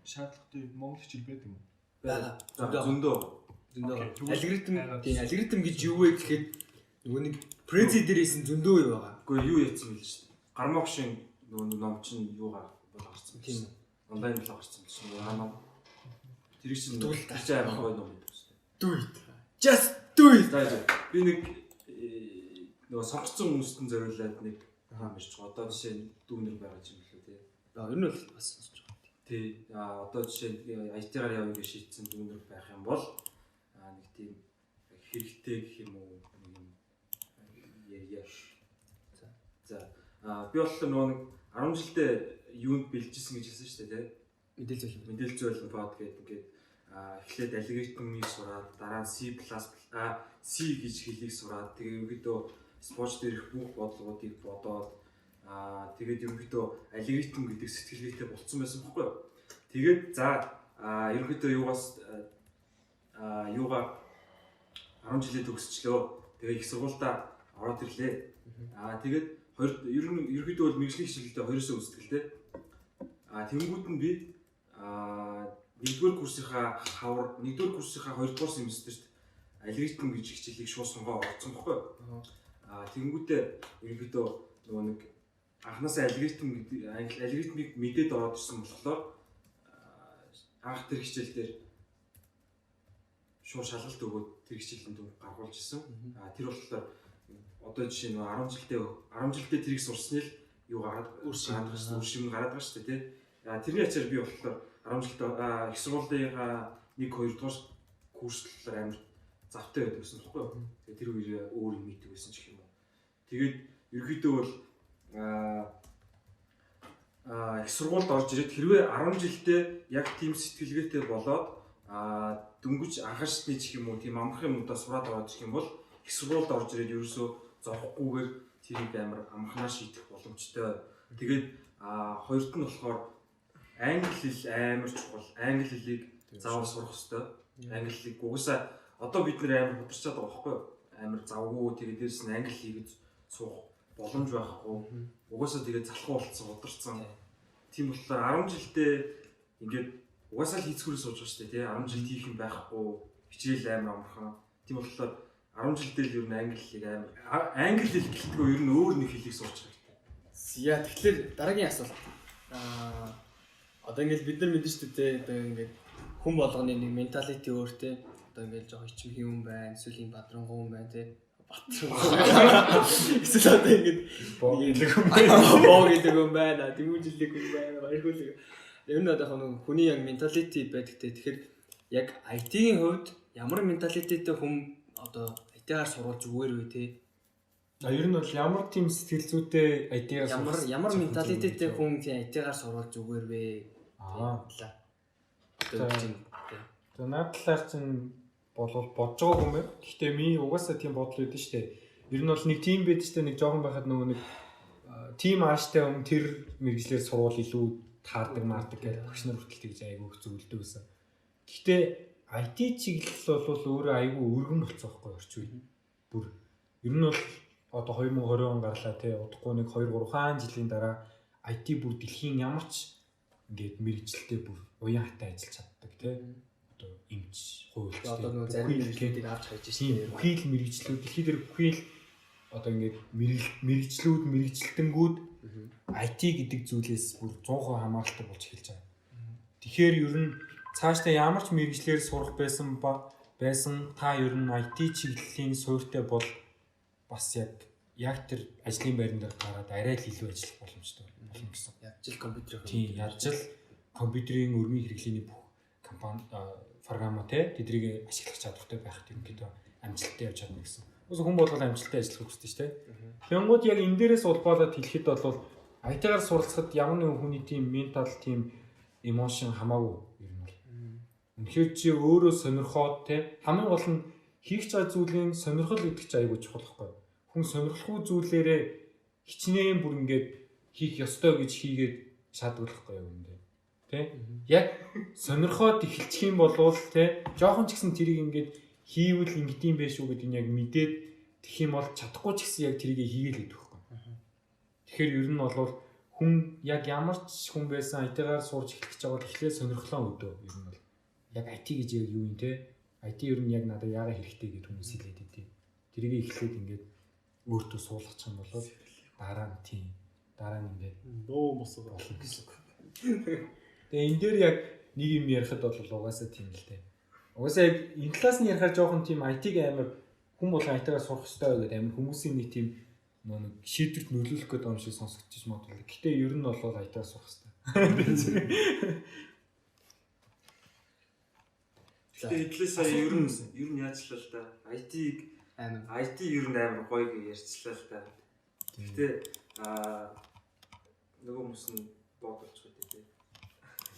шаардлагатай монгол хэл байдаг юм уу? Бага. Зөндөө. Алгоритм гэж юу вэ гэхэд нөгөө нэг прези дээрээс нь зөндөө юу байгаа. Гэхдээ юу яцсан мэл шүү дээ. Гармогшин нөгөө ном чинь юугаар гарсан тийм үү? Онлайн блог гарсан чинь нөгөө ном. Тэр чинь дүүлж байгаа гоё ном байдаг шүү дээ. Do it. Just do it. Би нэг нөгөө сонгоцсон хүмүүстэн зориулаад нэг хамарч байгаа. Одоо жишээ нь дүүнэр байгаа юм лээ тий. Ер нь бол бас сонсож байгаа. Тий. Одоо жишээ нь IT-гаар явъя гэж шийдсэн дүүнэр байх юм бол нэг тийм хэрэгтэй гэх юм уу нэг ярья. За би болохоор нөгөө нэг 10 жилдээ юунд бэлжсэн гэж хэлсэн шүү дээ тий. Мэдээлэл зөвлөн бод гэдэг ингээд эхлээд алгоритмыг сураад дараа нь C+ гэж хэлийг сураад тэгээ ерөнхийдөө спорт дээрх бүх бодлогуудыг бодоод тэгээд ерөнхийдөө алгоритм гэдэг сэтгэлгээтэй болцсон байсан байхгүй юу. Тэгээд за ерөнхийдөө юугаар 10 жилээ төгсчлөө. Тэгээ их сургуультай ороод ирлээ. Тэгээд ерөнхийдөө бол мэргэжлийн хичээлдээ 2 сая үзтгэлтэй. Тэнгүүд нь би нэгдүгээр курсынхаа 2 дугаар семестрт шүү дээ. Алгоритм гэж хичээлийг шууд сонгоо орсон байхгүй юу. Тэнгүүдээ ерөнхийдөө нөгөө нэг анхнаасаа алгоритмыг мэдээд ороод ирсэн болохоор анх тэр хичээл дээр шууд шалгалт өгөөд тэр хичээлийн төв гаргуулж ирсэн. Тэр болохоор одоо жишээ нь 10 жилдээ тэрийг сурсны л юу гараад үр шим гараад байгаа шүү дээ тий. Тэрний ачаар би болохоор 10 жилдээ их сургуулийн 1-2 дугаар курс болохоор амар завтай байдаг гэсэн байхгүй юу. Тэгээ тэр үеэр өөр юм мэддэг байсан ч гэх юм уу. Тэгээд ерөөхдөө бол их сургуульд орж ирээд хэрвээ 10 жилдээ яг тийм сэтгэлгээтэй болоод дөнгөж анхаарчны ч юм уу тийм амархан юмудаа сураад аваад ирэх юм бол их сургуульд орж ирээд ерөөсөө зовхгүйгээр тэрийг амар амархнаа шийдэх боломжтой. Тэгээд хоёрт нь болохоор англи хэл амар чухал. Англи хэлийг заавал сурах хэрэгтэй. Англи хэлийг угаасаа одоо бид нэр амар хөдөрч чаддаг байхгүй юу? Амар завгүй тэгээд дээрс нь англи хийгээд суух боломж байхгүй. Угаасаа тэгээд залхуу болцсон, удирцсан. Тийм болохоор 10 жилдээ ингээд угаасаа л хийцгүүрээ сууж байгаа шүү дээ, тий. 10 жилд хийх юм байхгүй. Хичээл амар амархан. Тийм болохоор 10 жилдээ л ер нь англи хэлийг амар англи хэл гэлтгөө ер нь өөр нэг хэлийг сууж байгаа. Яа тэгэхээр дараагийн асуулт. Одоо ингээд бид нар мэдэн шүү дээ, одоо ингээд хүн болгоны нэг менталити өөр те. Одоо ингээд жоо ичмхий хүн байна, эсвэл юм бадрангуй хүн байна те. Эсвэл одоо ингээд боо гэдэг хүн байна, дэмүүлжлэг хүн байна, баярхуулаг. Ер нь одоо хүний яг менталити байдаг те. Тэгэхээр яг IT-ийн хувьд ямар менталититэй хүн одоо IT-гаар сурвалж үгээр вэ те? Ер нь бол ямар тийм сэтгэл зүйтэй IT-гаар ямар менталититэй хүн тийм IT-гаар сурвалж үгээр вэ? За наад талаар чинь бодож байгаа юм байна. Гэхдээ ми угаасаа тийм бодол өгдөн штэ. Ер нь бол нэг тим байдаг штэ, нэг жоохон байхад нөгөө нэг тим ааштай юм тэр мэрэгжлэр сурвал илүү таардаг маардаг гэж багш нар хүртэл тэгж айгүй зөвлөдөг гэсэн. Гэхдээ IT чиглэл бол өөрөө айгүй өргөн болцсон байхгүй орч үе. Бүр ер нь бол одоо 2020 он гарлаа те, удахгүй нэг 2-3 хаан жилийн дараа IT бүр дэлхийн ямар ч ингээд мэрэгчлэлтэй бүр уян хатаа ажиллаж чаддаг те. Одоо эмч, хуульч одоо нөгөө зарим мэрэгчлүүдийг авч хайж шээ. Бүхий л мэрэгчлүүд дэлхийд дээр бүхий л одоо ингээд мэрэгчлүүд мэрэгчлэлтэнгүүд IT гэдэг зүйлээс бүр 100% хамааралтай болж эхэлж байгаа. Тэгэхээр ер нь цаашдаа ямар ч мэрэгчлэр сурах байсан та ер нь IT чиглэлийн суурьтай бол бас яг тэр ажлын байран дээр гараад арай л илүү ажиллах боломжтой болно гэсэн. Ядж л компьютерийн. Тийм, ядж л компьютерийн өргөн хэрэглээний бүх компани програм те тэдрийг ашиглах чадвартай байх гэдэг амжилттай явж чадна гэсэн. Уус хүн болгол амжилттай ажиллах хэрэгтэй шүү дээ. Тэнгууд яг энэ дээрээс улбаалаад хэлэхэд бол IT-гаар суралцахад ямар нэгэн хүний тийм ментал, тийм эмошн хамаагүй ер нь бол. Үнэхээр чи өөрөө сонирхоод те хамгийн гол нь хийх цаа зүйлийн сонирхол гэдэг чинь айгүй чухал байхгүй. Хүн сонирхолгүй зүйлээрээ хичнээн бүр ингээд хийх ёстой гэж хийгээд шаардлагахгүй юм даа. Тэ? Яг сонирхоод эхэлчих юм болвол те жоохон ч гэсэн тэрийг ингээд хийвэл ингэдэм байх шүү гэдэг нь яг мэдээд тэх юм бол чадахгүй ч гэсэн яг тэрийг хийгээл гэдэг байхгүй. Тэгэхээр ер нь бол хүн яг ямар ч хүн байсан IT-гаар сурж эхлэх гэж байгаа бол эхлээд сонирхлоо өдөө ер нь бол яг IT гэж яг юу юм те? IT ер нь яг надад яагаад хэрэгтэй гэдэг хүмүүс хэлээд идэв. Тэрийг эхлээд ингээд өөртөө суулгах юм бол дараа нь ингээд нөө мосоо болно гэсэн. Тэгээ энэ дээр яг нэг юм ярихад бол угаасаа тийм л дээ. Угаасаа яг энэ талаас нь ярихаар жоохон тийм IT-г амар хүн болгон IT-гаар сурах хэрэгтэй гэдэг амар хүмүүсийн нэг тийм нэг шийдвэрт нөлөөлөх гэдэг юм шиг сонсогдчих магадгүй. Гэтэ ер нь бол IT-гаар сурах хэрэгтэй. Гэтэ хэдлээ сая ер нь яачлаа л да. IT ер нь амар гоё гэж ярьцлаа л да. Гэтэ нөгөө хүмүүс нь боодолч гэдэг тийм.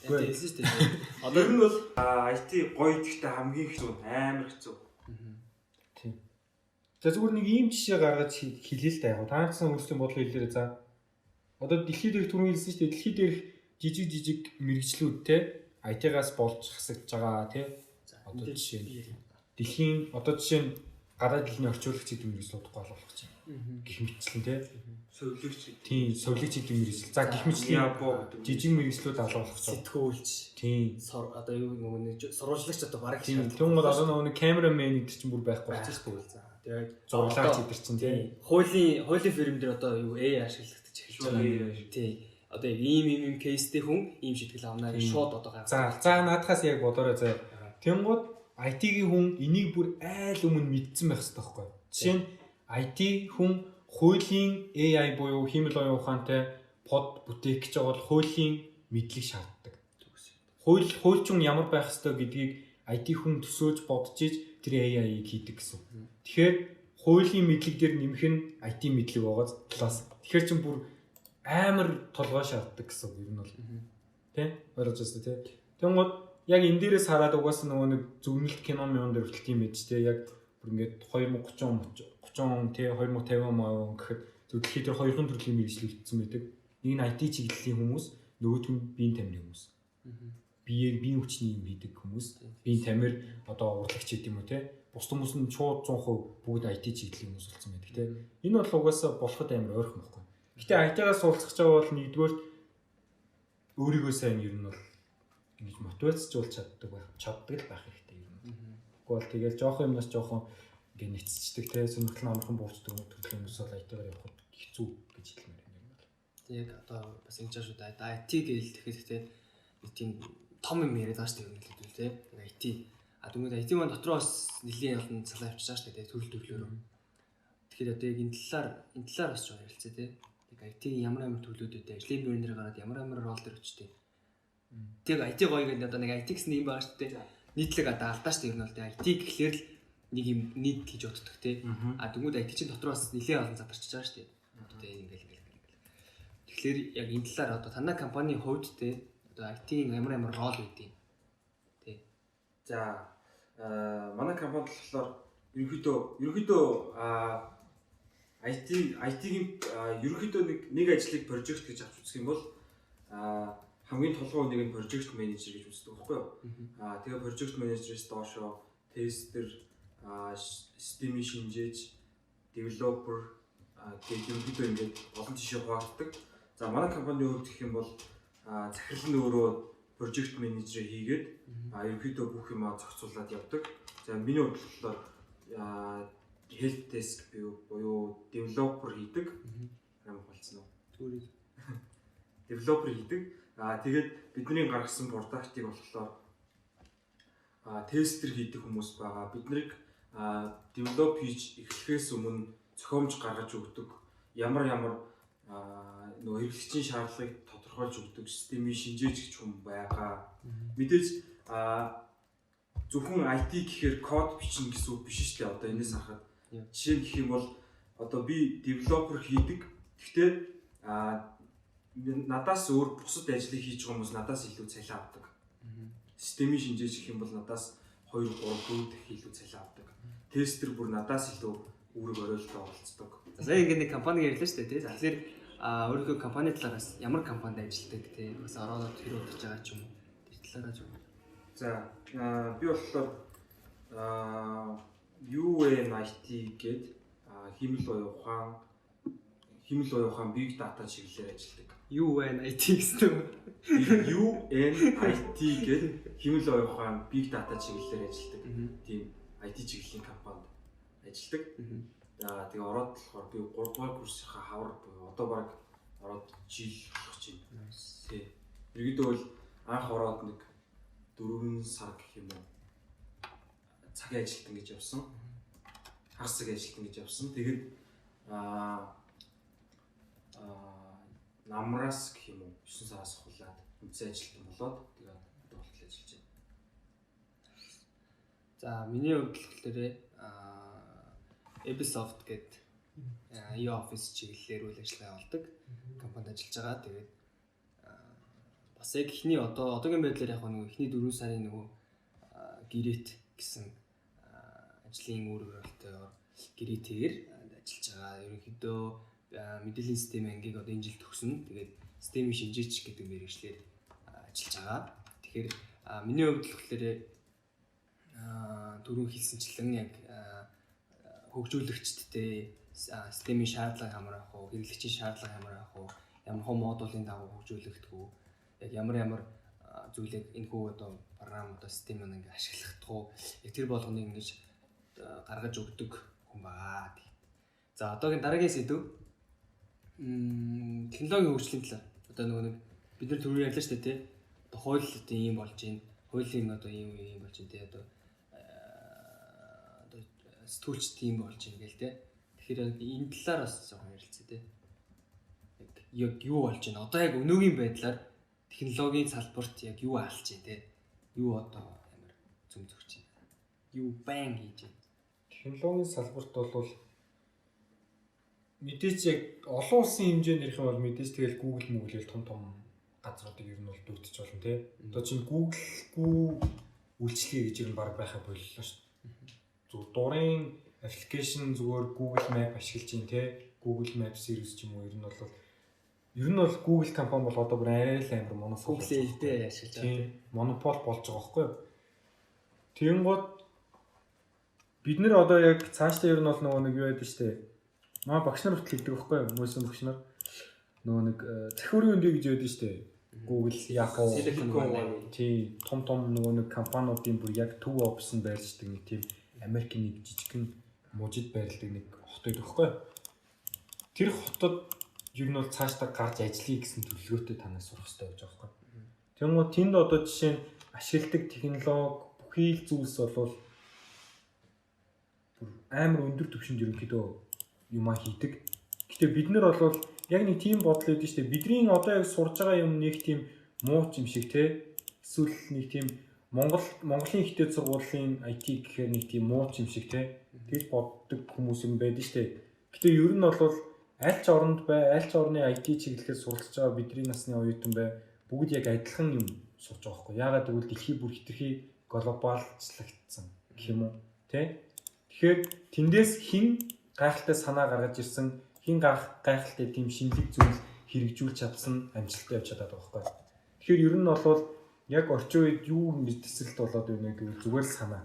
Тэгсэн шүү дээ. Одоо ер нь бол IT гоё гэхдээ хамгийн хэцүү амар хэцүү. Тийм. За зүгээр нэг ийм жишээ гаргаж хэлээ л да яг. Та нарын өөрсдийн бодлоо хэлээрэй за. Одоо дэлхийд дээрх түрүүн хэлсэн шүү дээ. Дэлхийд дээрх жижиг мэрэгчлүүд те IT-гаас болж хасагдж байгаа те. Одоо жишээ нь дэлхийн одоо жишээ нь гадаад хэлний орчуулагч гэдэг мэрэгчлүүд болгох гэж байна. Гэх мэтчлэн те. Сувлэгч. Тийм, сувлэгч гэдэг мэрэгжил. За гэх мэтчлэн жижиг мэрэгчлүүд алгуулах гэж. Сэтгүүлч. Тийм. Одоо юу нөгөө нэг сурвалжлагч одоо бараг тийм. Тэнгууд одоо нөгөө камерамен гэдэг чинь бүр байхгүй болчих шүү дээ. Тэгээд зурглаач гэдэг чинь тийм. Хуулийн фирм дээр одоо юу ашиглагдаж эхэлж байгаа. Тийм. Одоо ийм кейстэй хүн ийм шийтгэл авнаа гэж шууд одоо гаргасан. За наадхаас яг бодоорой заа. Тэнгууд IT-ийн хүн энийг бүр айл өмнө мэдсэн байх хэрэгтэй байхгүй. Жишээ нь IT хүн хуулийн AI буюу хиймэл оюун ухаантай под бүтээх гэж байгаа бол хуулийн мэдлэг шаарддаг. Хуульчин ямар байх ёстой гэдгийг IT хүн төсөөж бодож иж тэр AI-ийг хийдэг гэсэн. Тэгэхээр хуулийн мэдлэг дээр нэмэх нь IT мэдлэг байгаа талаас. Тэгэхээр чинь бүр амар толгой шаарддаг гэсэн юм ер нь бол. Тэ? Ойлгож байна тий. Тэнгууд яг энэ дээрээс хараад угаасаа нөгөө нэг зөвнөлт кино мөн дээр хүртэл тийм байж тээ яг бүр ингээд 2030 он тий 2050 он гэхэд зөвлөхий дээр хоёрын төрлийн мэргэжил үлдсэн байдаг. Нэг нь IT чиглэлийн хүмүүс, нөгөөх нь биеийн тамирын хүмүүс. биеийн хүчний юм хийдэг хүмүүс. Биеийн тамир одоо урлагч гэдэг юм уу те. Бус хүмүүс нь шууд 100% бүгд IT чиглэлийн хүмүүс болсон байдаг те. Энэ бол угаасаа болоход амар ойрхон байхгүй. Гэтэ IT-гаас уулзах жаа бол нэгдүгээр өөрийгөө сайн ер нь бол ингэж мотивацжуулж чаддаг байх хэрэгтэй ер нь. Гэхдээ бол тэгэл жоохон юмнаас жоохон ингээ нэцчихдэг те. Сонирхол амархан буучдаг төрлийн хүмүүс бол IT-гаар явахд хэцүү гэж хэлмээр юм байна. Яг одоо бас ингэж шүү дээ. IT гээл тэгэхээр те нэг тийм том юм яриад байгаа шүү дээ юм л те. IT. А тэгвэл IT маань дотроо бас нэлийн олон цалаа авчиж байгаа шүү дээ төрөл төрлөөр. Тэгэхээр одоо яг энэ талаар бас жоо ярилцъя те. Яг IT ямар төлөвлөлтөд ажлын бэрнээр гараад ямар рол төр өчтэй. Тэг IT гоё гэдэг одоо нэг IT гэсэн юм байгаа шүү дээ. Нийтлэг одоо алдаа шүү дээ ер нь бол IT гэхлээр л нэг юм нийт гэж боддог те. А тэгвэл IT чинь дотроо бас нэлийн олон задарчиж байгаа шүү дээ. Одоо ингээл. Тэгэхээр яг энэ талаар одоо танай компанийн хувьд те одоо IT-ийн ямар рол үүдээ. Тэ. За манай компанид болохоор ерөнхийдөө IT-ийн ерөнхийдөө нэг ажлыг прожект гэж авч үзэх юм бол хамгийн толгой нэг нь project manager гэж үздэг байхгүй юу? Тэгээ project manager-ээс доошо tester, системийг шинжээж, developer гэх ерөнхийдөө ингээд олон жишээ хуваагддаг. За манай компанийн хувьд гэх юм бол захирал нь өөрөө project manager хийгээд ерөнхийдөө бүх юмаа зохицуулаад явдаг. За миний хувьд болохоор help desk буюу developer хийдэг. Ямар болцсон уу? Түүрийг Developer хийдэг. Тэгээд бидний гаргасан продуктыг болохоор тестер хийдэг хүмүүс байгаа. Биднийг develop хийж эхлэхээс өмнө зохиомж гаргаж өгдөг. Ямар нөгөө хэрэглэгчийн шаардлагыг тодорхойлж өгдөг системийг шинжээж гэж хүн байгаа. Мэдээж зөвхөн IT гэхээр код бичнэ гэсэн үг биш шүү дээ. Одоо энэс харахад жишээ нь гэх юм бол одоо би developer хийдэг. Гэхдээ надаас өөр бусад ажлыг хийж байгаа хүмүүс надаас илүү цалин авдаг. Системийг шинжээж гэх юм бол надаас 2 3 4 дахин илүү цалин авдаг. Тестер бүр надаас илүү үүрэг оройлтоо болцдог. сая ингэ нэг компани ярьлаа шүү дээ тий. Тэгэхээр өөрийнхөө компани талаараас ямар компанид ажилладаг тий. Бас ороод хэрэг удаж байгаа ч юм уу. Тэр талаараа зөв. За би болохоор UNIT гэдэг химэл уян big data чиглэлээр ажилладаг. UNIT гэсэн үү? UNIT гэдэг химэл уян big data чиглэлээр ажилладаг. Тийм IT чиглэлийн компанид ажилладаг. Тэгээ ороод болохоор би 3 дугаар курсынхаа хавар буюу одоо баг ороод жил болох чинь. Тий. Ерөнхийдөө бол анх ороод нэг 4 сар гэх юм уу цагийн ажилтан гэж явсан. Хагас цаг ажилтан гэж явсан. Тэгээд намраас гэх юм уу 9 сараас хулаад үндсэн ажилтан болоод тэгээд одоо болтол ажиллаж байна. За миний хувьд болохоор Ebisoft гэдэг e-office чиглэлээр үйл ажиллагаа явуулдаг компанид ажиллаж байгаа. Тэгээд бас яг ихний одоогийн байдлаар яг нэг ихний 4 сарын нөгөө гэрээт гэсэн ажлын үр өгүүлэлтээр гэрээтэйгээр ажиллаж байгаа. Ерөнхийдөө мэдээллийн систем ангийг одоо энэ жил төгснө. Тэгээд системийг шинжээч гэдэг мэргэжлээр ажиллаж байгаа. Тэгэхээр миний хувьд болохоор түрүүн хэлсэнчлэн яг хөгжүүлэгчдтэй системийн шаардлага ямар ах уу, хэрэглэгчийн шаардлага ямар ах уу, ямар хөө модулын дагуу хөгжүүлэгдэх үү, яг ямар зүйлийг энэхүү одоо програм одоо систем маань ингээ ашиглах уу, яг тэр болгоныг ингэж гаргаж өгдөг хүн байгаа. За одоогийн дараагийн сэдв технологийн хөгжлийн талаар. Одоо нөгөө нэг бид нар түрүү ярьлаа шүү дээ тий. Одоо хууль одоо ийм болж байна. Хуулийн одоо ийм болж байна тий. Одоо сэтгүүлч тийм болж байна гээл тий. Тэгэхээр энэ талаар бас жоохон ярилцъя тий. Яг юу болж байна? Одоо яг өнөөгийн байдлаар технологийн салбарт яг юу алж байна тий. Юу одоо амар зөв зөвч байна. Юу байн хийж байна. Технологийн салбарт бол мэдээч яг олон улсын хэмжээнд ярих юм бол мэдээж тэгэл Google том газруудыг ер нь бол дүүтэж болно тий. Одоо чинь Google-гүй үйлчлэгээ гэж ер нь баг байхаа боллоо шүү дээ. Зөв дурын аппликейшн зүгээр Google Map ашиглаж чинь тий. Google Map service ч юм уу ер нь бол Ер нь бол Google компани бол одоо бүр арай л амар монопол. Google AP ашиглаж байгаа. Тийм, монопол болж байгаа байхгүй юу? Тэгэнгუთ бид нэр одоо яг цаашдаа ер нь бол нөгөө нэг юу яд штэ. Маа багш нар хүртэл хэлдэг байхгүй юу? Мөсөн багш нар нөгөө нэг захиурын үндэ гэж яд штэ. Google, Yahoo, Silicon Valley. тийм том нөгөө нэг компаниудын бүр яг төв офис нь байрлаждаг нэг тийм Америкийн нэг жижигхэн мужид байрладаг нэг хот байдаг байхгүй юу? Тэр хотод ер нь бол цаашдаа гарч ажиллая гэсэн төлөвлөгөөтэй танаас сурах хэрэгтэй байж байгаа байхгүй. Тэгмээ тэнд одоо жишээ нь ашигладаг технологи бүхий л зүйлс болвол бүр амар өндөр түвшинд ерөнхийдөө юмаа хийдэг. Гэтэ бид нар бол яг нэг тийм бодол өгдөө шүү дээ. Бидний одоо яг сурж байгаа юм нэг тийм мууч юм шиг те. Эсвэл нэг тийм Монголын ихтэй сургуулийн IT гэхээр нэг тийм мууч юм шиг те. Тэгж боддог хүмүүс юм байдаг шүү дээ. Гэтэ ер нь бол аль ч оронд бай, аль ч орны IT чиглэлээр суралцж байгаа бидний насны оюутан бай бүгд яг адилхан юм сурж байгаа хгүй. Яагаад гэвэл дэлхий бүр хитрхи глобалчлагдсан гэх юм уу, тэ? Тэгэхээр тэндээс хин гайхалтай санаа гаргаж ирсэн, хин гайхалтай тийм шинэлэг зүйл хэрэгжүүлж чадсан амжилттай явж чадаад байгаа хгүй. Тэгэхээр ер нь бол яг орчин үед юу мэдсэлт болоод байна гэвэл зүгээр л санаа.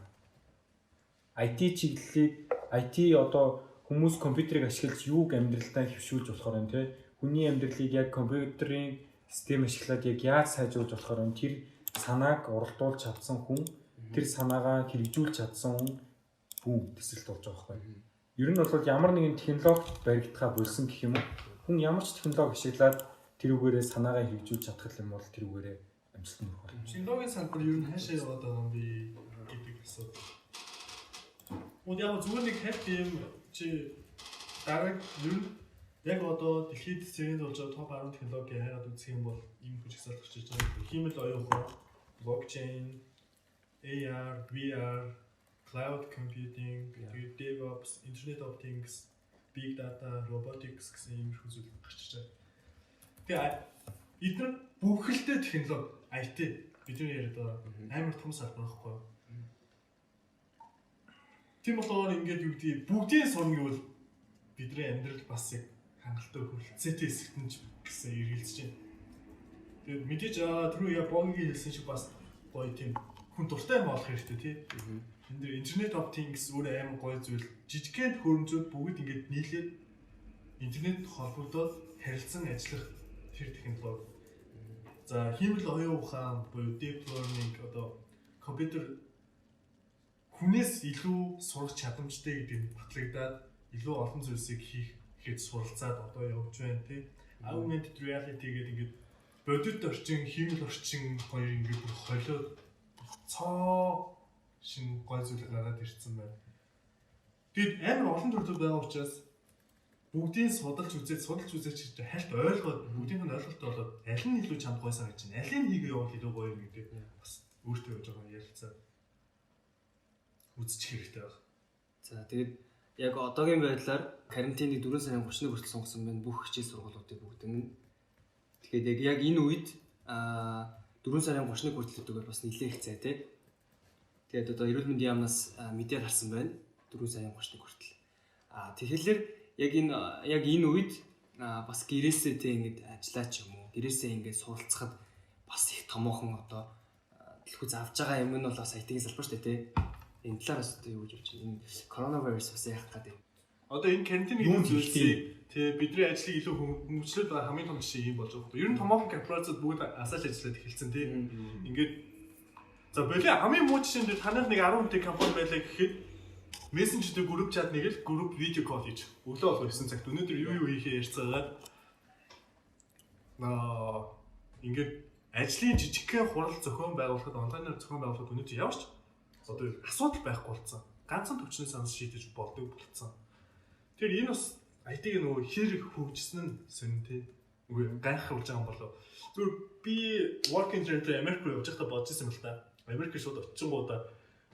IT чиглэлийг IT одоо хүмүүс компьютерийг ашиглаж юуг амьдралдаа хөвшүүлж болохоор юм те. Хүний амьдралыг яг компьютерийн систем ашиглаад яг яаж сайжруулж болохоор юм тэр санааг уралдуулж чадсан хүн, тэр санаагаа хэрэгжүүлж чадсан хүн төсөлт болж байгаа байхгүй. Ер нь бол ямар нэгэн технологи баригдахаа болсон гэх юм уу. Хүн ямар ч технологи ашиглаад тэр үгээрээ санаагаа хэрэгжүүлж чадах юм бол тэр үгээрээ амжилт нь хүрэх юм. Технологийн салбар ер нь хаашаа яваад байгаа юм бэ гэдэг асуудал. Мөн яг зүгээр нэг хайп юм чи дараа ер нь яг одоо дэлхийд цэвэнд болж байгаа топ 10 технологи хайгаад үзэх юм бол ийм хүч ихсэл гарч иж байгаа. Хиймэл оюухан, блокчейн, AR, VR, cloud computing, DevOps, Internet of Things, Big Data, Robotics гэсэн ийм зүйл гарч иж байгаа. Тэгээ эдгээр бүхэлдээ технологи IT бидний яриад байгаа амар том салбар байхгүй. Тийм болохоор ингээд юу гэдэг бүгдийн сурна гэвэл бидний амьдрал бас яг хангалттай хөрөлцөөтэй хэсэгтэн ч гэсэн эргэлзэж байна. Тэгээд мэдээж түрүү я богийн хэлсэн шиг бас гоё тийм хүн дуртай юм болох хэрэгтэй тий. Энд дээр Internet of Things өөр амар гоё зүйл жижигхэн хөрөмжүүд бүгд ингээд нийлээд интернет холбогдоод харилцан ажиллах тэр технологи. За хиймэл оюун ухаан буюу deep learning одоо компьютер хүнээс илүү сурах чадамжтай гэдэг нь батлагдаад илүү олон зүйлсийг хийхэд суралцаад одоо явж байна тий. Augmented reality гэдэг ингээд бодит орчин, хиймэл орчин хоёр ингээд бүр холиод цоо шин гой зүйл гараад ирсэн байна. Тэгэд амар олон төрлүүд байгаа учраас бүгдийг судалж үзэж чиж хальт ойлгоод бүгдийнх нь ойлголттой болоод аль нь илүү чамд гой санагдаж байна. Алийг хийгээ явуул илүү гоё юм гэдэг бас өөртөө явж байгаа ярилцаа үзчих хэрэгтэй байна. За тэгээд яг одоогийн байдлаар карантиныг 4 сарын 31-нд хүртэл сунгасан байна бүх хичээл сургуулиудыг бүгд нь. Тэгэхээр яг энэ үед 4 сарын 31-нд хүртэл гэдэг бас нэлээд их цай тий. Тэгээд одоо эрүүл мэндийн яамнаас мэдээд харсан байна 4 сарын 31-нд хүртэл. Тэгэхээр яг энэ үед бас гэрээсээ тий ингэж ажиллаач юм уу? Гэрээсээ ингэж суралцахад бас их томоохон одоо дэлхүз авж байгаа юм нь бол бас IT-ийн салбар шүү дээ тий. Энэ талаараас одоо юу гэж бодож байна? Энэ коронавирус бас яах гэдэг. Одоо энэ карантин гэдэг зүйлсийг тий бидний ажлыг илүү хүмүүжлээд байгаа хамгийн том жишээ юм болж байгаа. Ер нь томоохон корпорациуд бүгд асааж ажиллаад эхэлсэн тий. Ингээд за болоо хамгийн муу жишээ нь танах нэг 10 хүнтэй компани байлаа гэхэд мессенжер групп чат нэг л групп видео кол хийж өглөө болох 9 цагт өнөөдөр юу хийхээ ярьцгаагаад ингээд ажлын жижигхэн хурал зохион байгуулахад онлайнаар зохион байгуулахад өнөөдөр явж одоо асуудал байхгүй болсон. Ганцхан төвчний санс шийдэж болдог болсон. Тэгэхээр энэ бас IT-г нөгөө хэрэг хөгжсөн нь сонин тий. Үгүй гайхах болж байгаа юм болов. Зүгээр би work and travel Америк руу явж байхдаа бодож ирсэн юм л та. Америк шууд очингуудаа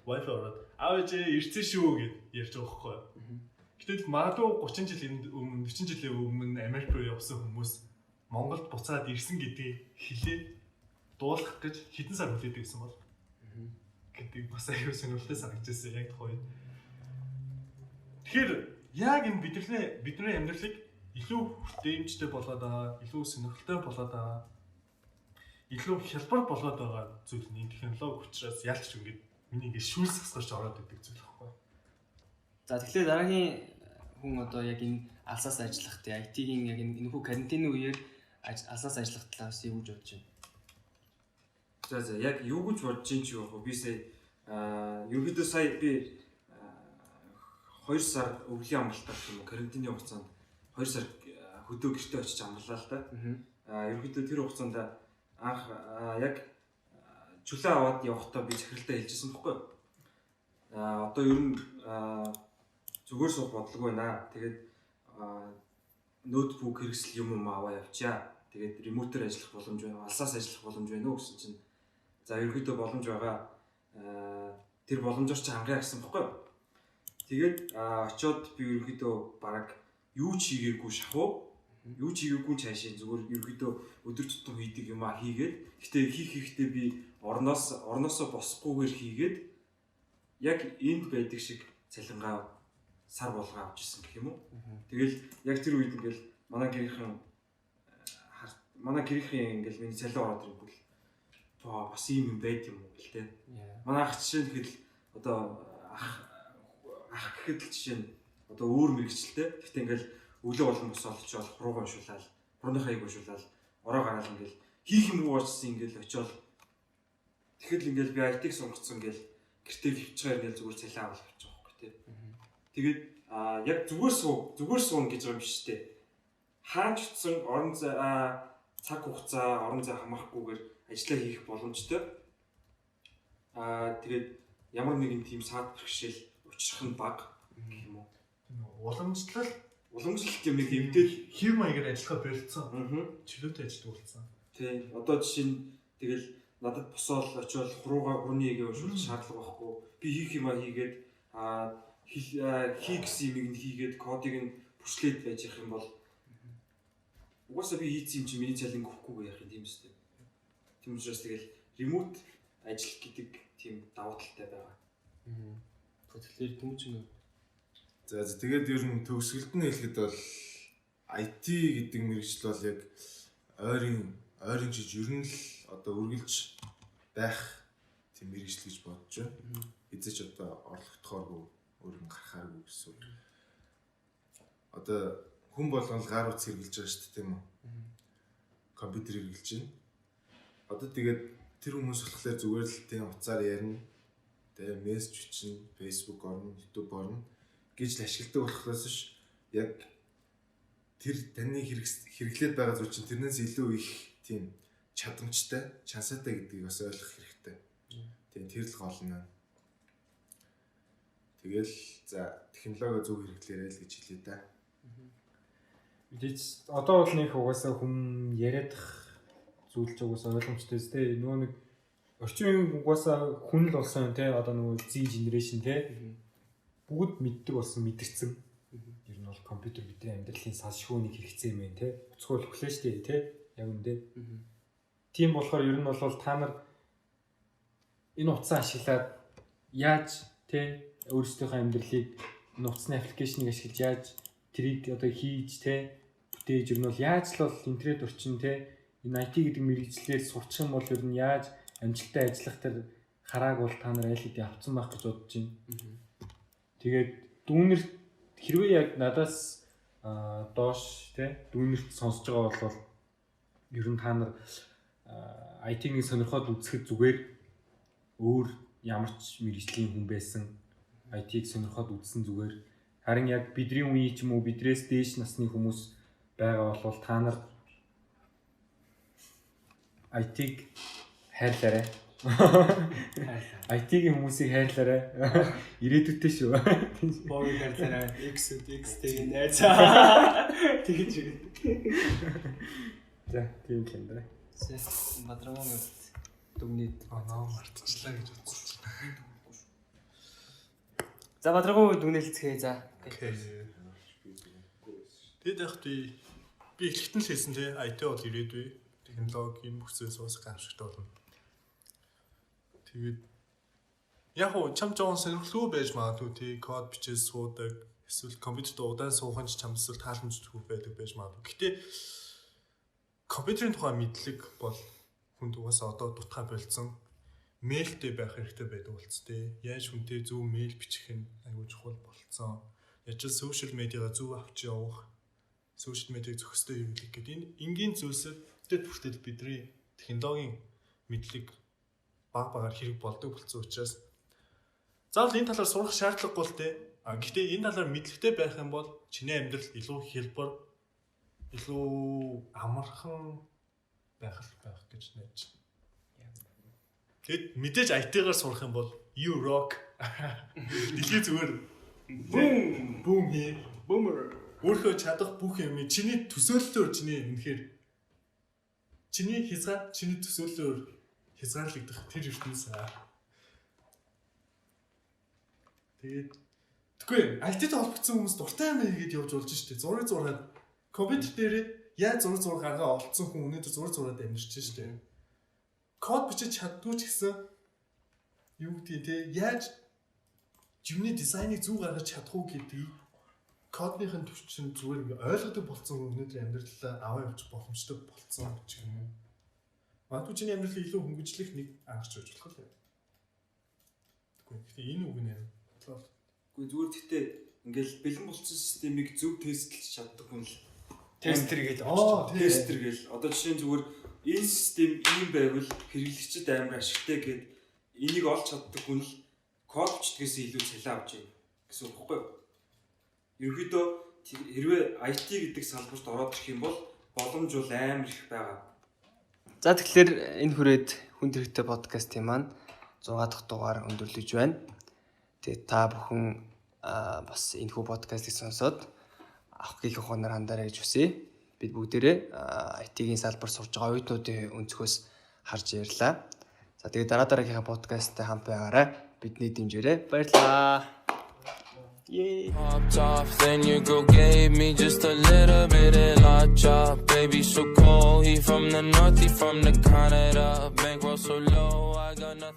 Wi-Fi ороод аавж ирсэн шүү гэд ярьж байгаа байхгүй. Гэтэл магадгүй 30 жилийн өмнө 40 жилийн өмнө Америк руу явсан хүмүүс Монголд буцаад ирсэн гэдгийг хэлээд дуулах гэж хэдэн сар хүлээдэг гэсэн бол гэдэг бас аюу сонирхолтой санагдчихсэн яг тухай. Тэгэхээр яг энэ бидний амьдралыг илүү хүртээмжтэй болоод байгаа, илүү сонирхолтой болоод байгаа, илүү хялбар болоод байгаа зүйл нь технологи учраас ялч ингээд миний ингээд шүүлсгэж ороод идэг зүйл байхгүй. За тэгэхээр дараагийн хүн одоо яг энэ алсаас ажиллах тий IT-ийн яг энэ хүү карантины үеэр алсаас ажиллах талаас юу гэж бодож байна? За яг юу гэж бодож ин ч юу вэ? Би сая ерөөдөө сая би 2 сар өвлийн амралтаар гэх юм карантины хугацаанд 2 сар хөдөө гэртээ очиж амрлаа л да. Ерөөдөө тэр хугацаанд анх яг чөлөө аваад явахдаа би захиралтай хэлжсэн байхгүй. Одоо ер нь зүгээр суух бодлого байна. Тэгээд ноутбук хэрэгсэл юм аваа явчаа. Тэгээд ремотоор ажиллах боломж байна. Алсаас ажиллах боломж байна уу гэсэн чинь за ерөөдөө боломж байгаа. Тэр боломжоор чи хангая гэсэн байхгүй. Тэгээд очиод би ерөөдөө баг юу ч хийгээгүй шахуу. Юу ч хийгээгүй цаашаа зүгээр ерөөдөө өдөр тутам хийдэг юм хийгээд гэтээ хийхдээ би орноосоо босхгүйгээр хийгээд яг энд байдаг шиг цалингаа сар болгоо авч ирсэн гэх юм уу. Тэгэл яг тэр үед ингээл манай гэрийнхэн ингээл миний цалин ороод ирэнгүүт бас ийм юм байд юм уу гэл те. Манай ах жишээ нь гэхэд одоо ах гэхэд л жишээ нь одоо өөр мэрэгчлээ. Гэхдээ ингээл өглөө болгон босоод очиод хуруугаа уншуулаад, хурууныхаа ийг уншуулаад, ороо гараад ингээл хийх юм уу очсон ингээл очиод тэгэхэд л ингээл би IT-г сонгоцсон ингээл гэртээ хөвчгээр ингээл зүгээр цалин авах гэж байгаа байхгүй тий. Тэгээд яг зүгээр суун гэж байгаа юм биш тий. Хаанч утсан орон зай цаг хугацаа, орон зай хамаахгүйгээр ажиллаа хийх боломжтой. Тэгээд ямар нэгэн тийм саад бэрхшээл учрах нь бага гэх юм уу. Уламжлалт юм нэг эвдэл Хэв маягаар ажиллахаа болцсон. Чөлөөтэй ажилладаг болсон. Тийм. Одоо жишээ нь тэгэл надад босоод очиод хурууны игээ уншуулах шаардлага байхгүй. Би хийх юмаа хийгээд хий гэсэн юмыг нь хийгээд кодыг нь бүрчлээд байж явах юм бол угаасаа би хийсэн юм чи миний цалин өгөхгүй яах юм тийм үстэй. Тийм учраас тэгэл ремот ажил гэдэг тийм давуу талтай байгаа. Тэгэхээр түнч юм. За тэгээд ер нь төгсгөлд нь хэлэхэд бол IT гэдэг мэргэжил бол яг ойрын жиж ер нь л одоо үргэлж байх тийм мэргэжил гэж бодож байна. Эзэж одоо орлогдохооргүй өөрөнгө гарахааргүй гэсэн үг. Одоо хүн болгон гар утас хэрэгжилж байгаа шүү дээ тийм үү? Компьютер хэрэгжилж байна. Одоо тэгээд тэр хүмүүс болохоор зүгээр л тийм утсаар ярина. Тэгээ мессеж бичнэ, Facebook орно, YouTube орно гэж л ашигладаг болохоос ш яг тэр таны хэрэглээд байгаа зүйл чинь тэрнээс илүү их тийм чадамжтай, чансаатай гэдгийг бас ойлгох хэрэгтэй. Тийм тэр л гол нь. Тэгэл за технологи зөв хэрэглээрэй л гэж хэлээ да. Мэдээж одоо бол нэг угаасаа хүм яриадах зүйлч угаасаа ойлгомжтой зү нөгөө нэг орчин үеийн угаасаа хүн л болсон те одоо нөгөө Z generation те бүгд мэддэг болсон мэдэрсэн. Ер нь бол компьютер бидний амьдралын салшгууны хэрэгцээ юм байна те. Уцгуул өглөө штэ те. Яг үндэ. Тийм болохоор ер нь бол та нар энэ утсаа ашиглаад яаж те өөрсдийнхөө амьдралыг энэ утасны аппликейшнийг ашиглаж яаж трийг одоо хийж те бүтээж ер нь бол яаж л бол интернет орчин те энэ IT гэдэг мэргэжлээр сурчих юм бол ер нь яаж амжилттай ажиллах тэр харааг бол та нар аль хэдийн авцсан байх гэж бодож байна. Тэгээд дүүнэр хэрвээ яг надаас доош те дүүнэрт сонсож байгаа бол ер нь та нар IT-ийг сонирхоод үзэхэд зүгээр өөр ямар ч мэргэжлийн хүн байсан IT-ийг сонирхоод үзсэн зүгээр харин яг бидний үеийн ч юм уу бидрээс дээш насны хүмүүс байгаа бол та нар IT-г хайрлаарай. IT-ийн хүмүүсийг хайрлаарай. Ирээдүйтэй шүү. Боог хайрлаарай. X-тэй найзаа. Тэгэж үгүй. За, тийм л юм даа. Бадрагын дүгнээд наа мартчихлаа гэж бодсон чинь. За бадрагын дүгнэлцгээе за. Тэгэд яг би эхлэлтэн л хэлсэн тий IT бол ирээдүй. Технологийн бүх зүйлс уус гамшигтай болно. Тэгээд яг уу чам жоон сонирхолгүй байж магадгүй тий код бичиж суудаг эсвэл компьютерт удаан суух нь чамд эсвэл тааламжгүй байдаг байж магадгүй. Гэхдээ компьютерийн тухай мэдлэг бол хүнд угаасаа одоо дутгаа болцсон. Мэйлтэй байх хэрэгтэй байдаг болцтой. Яаж хүнтэй зөв мэйл бичих нь аюул чухал болцсон. Яаж ч сошиал медиагаа зөв авч явах, сошиал медиаг зохистой хэрэглэх гэдэг энэ энгийн зүйлсэд бүртэл бидний технологийн мэдлэг багаар хэрэг болдог болсон учраас заавал энэ талаар сурах шаардлагагүй л дээ. Гэхдээ энэ талаар мэдлэгтэй байх юм бол чиний амьдрал илүү хялбар, илүү амархан байх гэж найдаж байна. Тэгэд мэдээж IT-гаар сурах юм бол you rock. Дэлхий зүгээр boom хий. Boomer. Өөрөө чадах бүх юм чиний төсөөллөөр чиний үнэхээр чиний төсөөллөөр хязгаарлагдах тэр ертөнцийн. Тэгээд тэггүй IT-тэй холбогдсон хүмүүс дуртай юм хийгээд явж болж штэ. Зураг зураад компьютер дээр яаж зураг гаргаа олцсон хүн өнөөдөр зураг зураад амьдэрч штэ. Код бичиж чаддгүй ч гэсэн юу гэдэг те яаж юмны дизайныг зөв гаргаж чадах уу гэдгийг кодныхын төвчин зүгээр ингээ ойлгодог болсон өнөөдөр амьдралаа аваа явууч боломжтой болсон ч юм уу. Магадгүй чиний амьдралыг илүү хөнгөжлөх нэг анхаарч байж болох л. Тэггүй. Гэхдээ энэ үг нэ. Гэхдээ зүгээр гэхдээ ингээл бэлэн болсон системийг зөв тестлж чаддаг хүн л Тестер гэж. тестер гэл. Одоо жишээ нь зүгээр энэ систем ийм байвал хэрэглэгчид амар ашигтай гэд энийг олж чаддаг хүн л код бичдгээс илүү цалин авч ийн гэсэн үг байхгүй юу? Ерөнхийдөө хэрвээ IT гэдэг салбарт ороод ирэх юм бол боломж бол амар их байгаа. За тэгэхээр энэ хүрээд хүн төрхтэй подкастын маань 6 дахь дугаар өндөрлөж байна. Тэгээ та бүхэн бас энэ хүү подкастыг сонсоод авах гэх ухаанаар хандаарай гэж хүсье. Бид бүгдээрээ IT-ийн салбар сурж байгаа оюутнуудын өнцгөөс харж ярьлаа. За тэгээ дараагийнхаа подкасттай хамт байгаарай. Бидний дэмжээрэй. Баярлалаа. Popped off, then your girl gave me just a little bit of la chop. Baby, so cold, he from the north, he from the Canada. Bankroll so low, I got nothing.